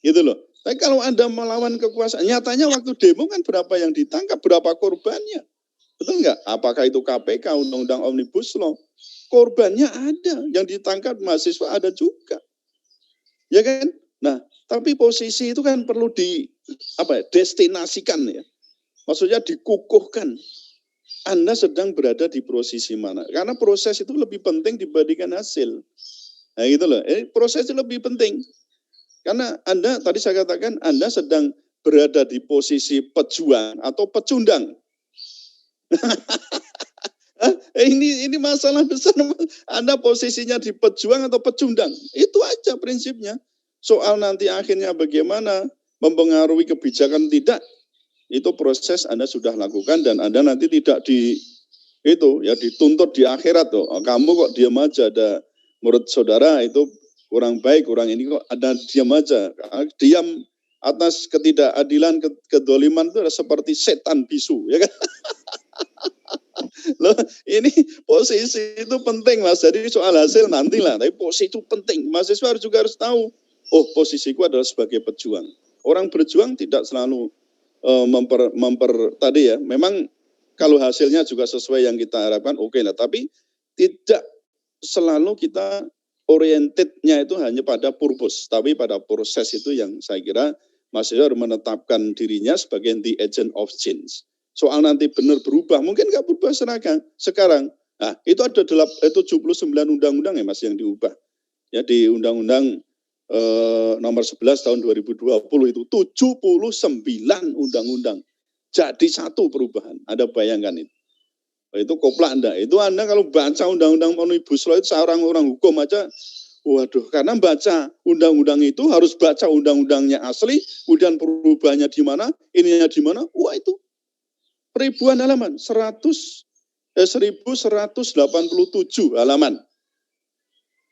Speaker 3: Gitu loh. Tapi kalau Anda melawan kekuasaan, nyatanya waktu demo kan berapa yang ditangkap, berapa korbannya. Betul nggak? Apakah itu KPK, Undang-Undang Omnibus Law? Korbannya ada, yang ditangkap mahasiswa ada juga. Ya kan? Nah, tapi posisi itu kan perlu destinasikan ya. Maksudnya dikukuhkan. Anda sedang berada di posisi mana? Karena proses itu lebih penting dibandingkan hasil. Nah gitu loh, proses itu lebih penting. Karena Anda, tadi saya katakan, Anda sedang berada di posisi pejuang atau pecundang. Ini masalah besar. Anda posisinya di pejuang atau pecundang. Itu aja prinsipnya. Soal nanti akhirnya bagaimana mempengaruhi kebijakan tidak, itu proses Anda sudah lakukan dan Anda nanti tidak dituntut di akhirat tuh. Kamu kok diam aja, ada menurut saudara itu kurang baik, kurang ini kok ada diam aja. Diam atas ketidakadilan, kedoliman itu seperti setan bisu, ya kan? Loh, ini posisi itu penting Mas. Jadi soal hasil nantilah, tapi posisi itu penting. Mahasiswa juga harus tahu, oh posisiku adalah sebagai pejuang. Orang berjuang tidak selalu tadi ya, memang kalau hasilnya juga sesuai yang kita harapkan, oke lah. Tapi tidak selalu kita orientednya itu hanya pada purpose, tapi pada proses itu yang saya kira mahasiswa harus menetapkan dirinya sebagai the agent of change. Soal nanti benar berubah, mungkin nggak berubah sekarang. Nah, itu ada 79 undang-undang ya Mas yang diubah. Ya di undang-undang nomor 11 tahun 2020 itu 79 undang-undang. Jadi satu perubahan. Anda bayangkan itu. Itu koplak Anda. Itu Anda kalau baca undang-undang Omnibus Law itu seorang orang hukum aja, waduh, karena baca undang-undang itu harus baca undang-undangnya asli, kemudian perubahannya di mana, ininya di mana, wah itu ribuan halaman, 1187 halaman.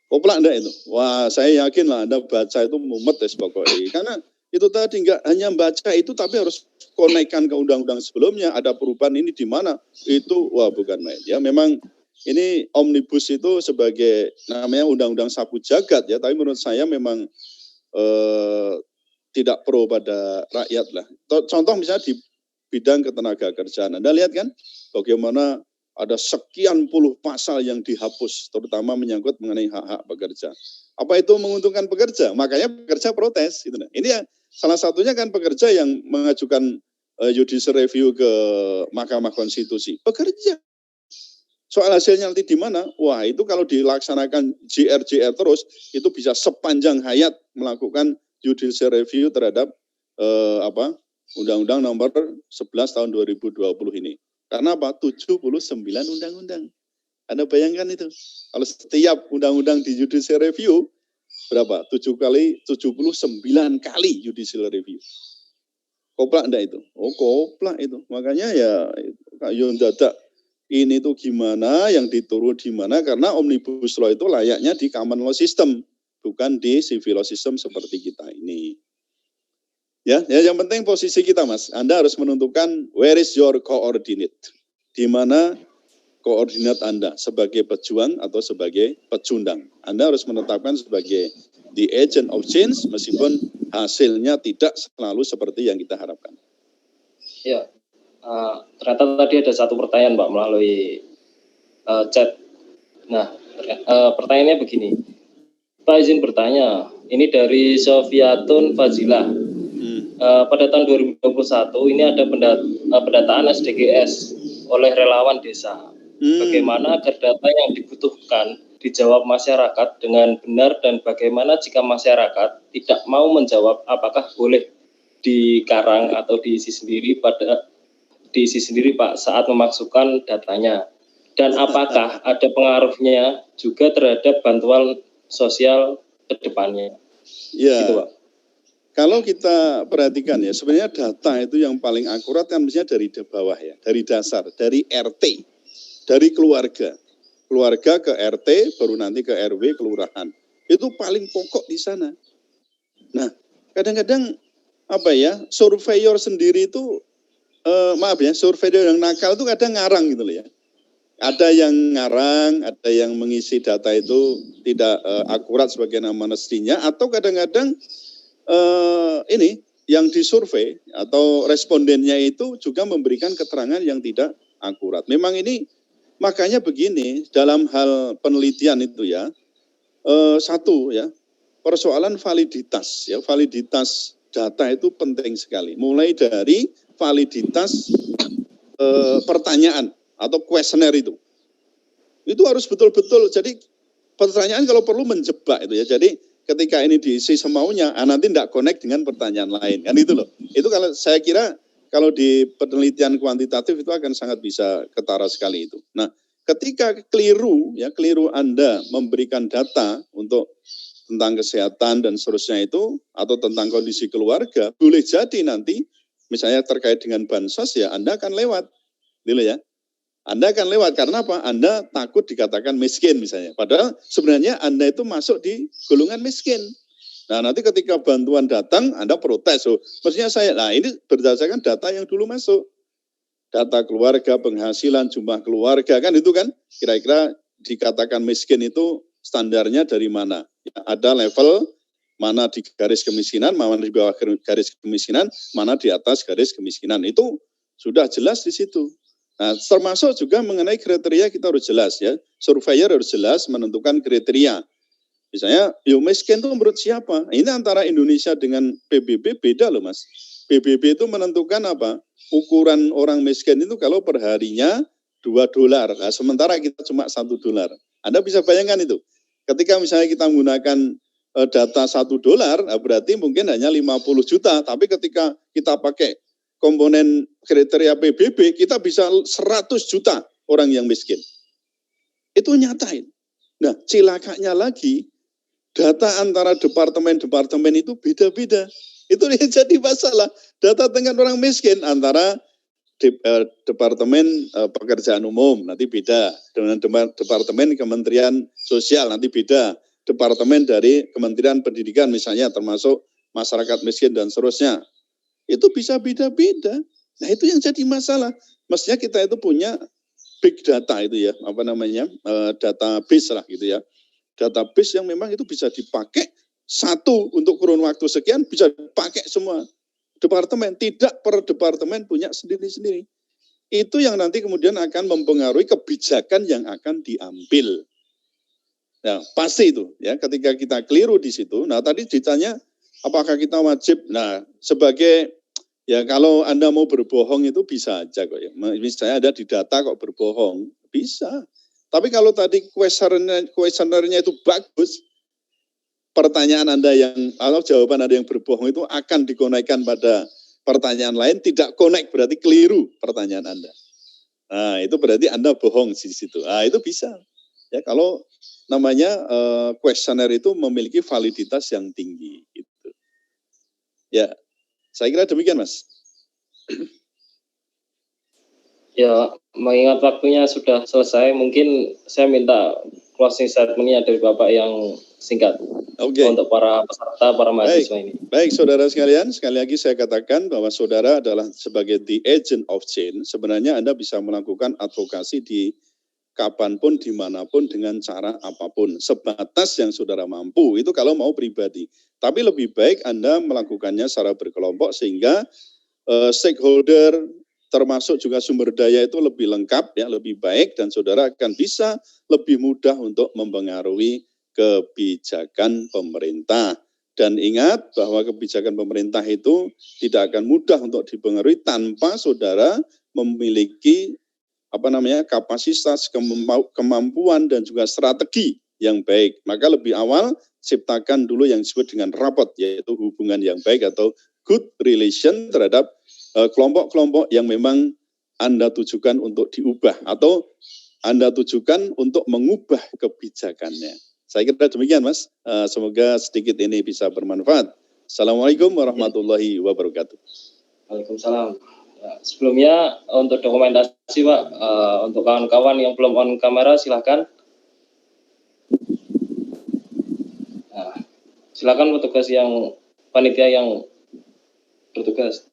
Speaker 3: Koplak enggak itu? Wah, saya yakin lah Anda baca itu mumet ya pokoknya. Karena itu tadi enggak hanya baca itu, tapi harus konekkan ke undang-undang sebelumnya. Ada perubahan ini di mana? Itu, wah bukan main. Ya memang ini omnibus itu sebagai namanya undang-undang sapu jagat ya. Tapi menurut saya memang tidak pro pada rakyat lah. Contoh misalnya di bidang ketenaga kerjaan. Anda lihat kan bagaimana ada sekian puluh pasal yang dihapus, terutama menyangkut mengenai hak-hak pekerja. Apa itu menguntungkan pekerja? Makanya pekerja protes. Gitu. Ini ya, salah satunya kan pekerja yang mengajukan judicial review ke Mahkamah Konstitusi. Pekerja. Soal hasilnya nanti di mana? Wah itu kalau dilaksanakan JR terus, itu bisa sepanjang hayat melakukan judicial review terhadap Undang-Undang nomor 11 tahun 2020 ini. Karena apa? 79 undang-undang. Anda bayangkan itu. Kalau setiap undang-undang di judicial review, berapa? 79 kali judicial review. Koplak enggak itu? Oh koplak itu. Makanya ya, dadak ini tuh gimana, yang diturut di mana, karena Omnibus Law itu layaknya di common law system, bukan di civil law system seperti kita ini. Ya, yang penting posisi kita, Mas. Anda harus menentukan where is your coordinate. Di mana koordinat Anda sebagai pejuang atau sebagai pecundang. Anda harus menetapkan sebagai the agent of change meskipun hasilnya tidak selalu seperti yang kita harapkan.
Speaker 2: Ya, ternyata tadi ada satu pertanyaan Pak melalui chat. Nah, pertanyaannya begini. Pak izin bertanya, ini dari Sofiatun Fazilah. Pada tahun 2021 ini ada pendataan SDGs oleh relawan desa. Bagaimana agar data yang dibutuhkan dijawab masyarakat dengan benar dan bagaimana jika masyarakat tidak mau menjawab apakah boleh dikarang atau diisi sendiri Pak saat memasukkan datanya, dan apakah ada pengaruhnya juga terhadap bantuan sosial ke depannya.
Speaker 3: Ya.
Speaker 2: Gitu, Pak.
Speaker 3: Kalau kita perhatikan ya, sebenarnya data itu yang paling akurat kan mestinya dari bawah ya, dari dasar, dari RT, dari keluarga. Keluarga ke RT, baru nanti ke RW, kelurahan. Itu paling pokok di sana. Nah, kadang-kadang surveyor sendiri itu, surveyor yang nakal itu kadang ngarang gitu loh ya. Ada yang ngarang, ada yang mengisi data itu tidak akurat sebagaimana mestinya, atau kadang-kadang ini yang disurvei atau respondennya itu juga memberikan keterangan yang tidak akurat. Memang ini makanya begini dalam hal penelitian itu ya, satu ya, persoalan validitas ya, validitas data itu penting sekali. Mulai dari validitas pertanyaan atau kuesioner itu harus betul-betul. Jadi pertanyaan kalau perlu menjebak itu ya. Jadi ketika ini diisi semaunya, nanti tidak connect dengan pertanyaan lain, kan itu loh. Itu kalau saya kira kalau di penelitian kuantitatif itu akan sangat bisa ketara sekali itu. Nah, ketika keliru Anda memberikan data untuk tentang kesehatan dan seterusnya itu, atau tentang kondisi keluarga, boleh jadi nanti misalnya terkait dengan bansos ya, Anda akan lewat, gitu ya. Anda akan lewat karena apa? Anda takut dikatakan miskin misalnya. Padahal sebenarnya Anda itu masuk di golongan miskin. Nah, nanti ketika bantuan datang, Anda protes. Maksudnya ini berdasarkan data yang dulu masuk. Data keluarga, penghasilan, jumlah keluarga, kan itu kan kira-kira dikatakan miskin itu standarnya dari mana? Ya, ada level mana di garis kemiskinan, mana di bawah garis kemiskinan, mana di atas garis kemiskinan. Itu sudah jelas di situ. Nah, termasuk juga mengenai kriteria kita harus jelas ya. Surveyor harus jelas menentukan kriteria. Misalnya, miskin itu menurut siapa? Ini antara Indonesia dengan PBB beda loh Mas. PBB itu menentukan apa? Ukuran orang miskin itu kalau perharinya $2. Nah, sementara kita cuma $1. Anda bisa bayangkan itu. Ketika misalnya kita menggunakan data $1, berarti mungkin hanya 50 juta. Tapi ketika kita pakai komponen kriteria PBB, kita bisa 100 juta orang yang miskin. Itu nyatain. Nah, cilakanya lagi, data antara departemen-departemen itu beda-beda. Itu yang jadi masalah. Data dengan orang miskin antara Departemen Pekerjaan Umum nanti beda, dengan Departemen Kementerian Sosial nanti beda, Departemen dari Kementerian Pendidikan misalnya termasuk masyarakat miskin dan seterusnya. Itu bisa beda-beda. Nah, itu yang jadi masalah. Mestinya kita itu punya big data itu ya, database lah gitu ya. Database yang memang itu bisa dipakai satu untuk kurun waktu sekian, bisa dipakai semua departemen. Tidak per departemen punya sendiri-sendiri. Itu yang nanti kemudian akan mempengaruhi kebijakan yang akan diambil. Nah, pasti itu ya, ketika kita keliru di situ. Nah, tadi ditanya apakah kita wajib? Nah, sebagai ya kalau Anda mau berbohong itu bisa aja kok ya. Misalnya ada di data kok berbohong, bisa. Tapi kalau tadi kuesionernya itu bagus, pertanyaan Anda atau jawaban Anda yang berbohong itu akan dikonekkan pada pertanyaan lain, tidak connect berarti keliru pertanyaan Anda. Nah, itu berarti Anda bohong di situ. Nah, itu bisa. Ya, kalau namanya kuesioner itu memiliki validitas yang tinggi gitu. Ya, saya kira demikian, Mas.
Speaker 2: Ya, mengingat waktunya sudah selesai, mungkin saya minta closing statement-nya dari Bapak yang singkat untuk para peserta, para mahasiswa ini.
Speaker 3: Baik, saudara sekalian, sekali lagi saya katakan bahwa saudara adalah sebagai the agent of change. Sebenarnya Anda bisa melakukan advokasi di kapanpun, dimanapun, dengan cara apapun. Sebatas yang saudara mampu, itu kalau mau pribadi. Tapi lebih baik Anda melakukannya secara berkelompok sehingga stakeholder termasuk juga sumber daya itu lebih lengkap, ya, lebih baik, dan saudara akan bisa lebih mudah untuk mempengaruhi kebijakan pemerintah. Dan ingat bahwa kebijakan pemerintah itu tidak akan mudah untuk dipengaruhi tanpa saudara memiliki kapasitas, kemampuan, dan juga strategi yang baik. Maka lebih awal ciptakan dulu yang disebut dengan rapport, yaitu hubungan yang baik atau good relation terhadap kelompok-kelompok yang memang Anda tujukan untuk diubah atau Anda tujukan untuk mengubah kebijakannya. Saya kira demikian, Mas. Semoga sedikit ini bisa bermanfaat. Assalamualaikum warahmatullahi wabarakatuh.
Speaker 2: Waalaikumsalam. Sebelumnya untuk dokumentasi, Pak, untuk kawan-kawan yang belum on kamera silahkan. Silakan petugas yang panitia yang bertugas.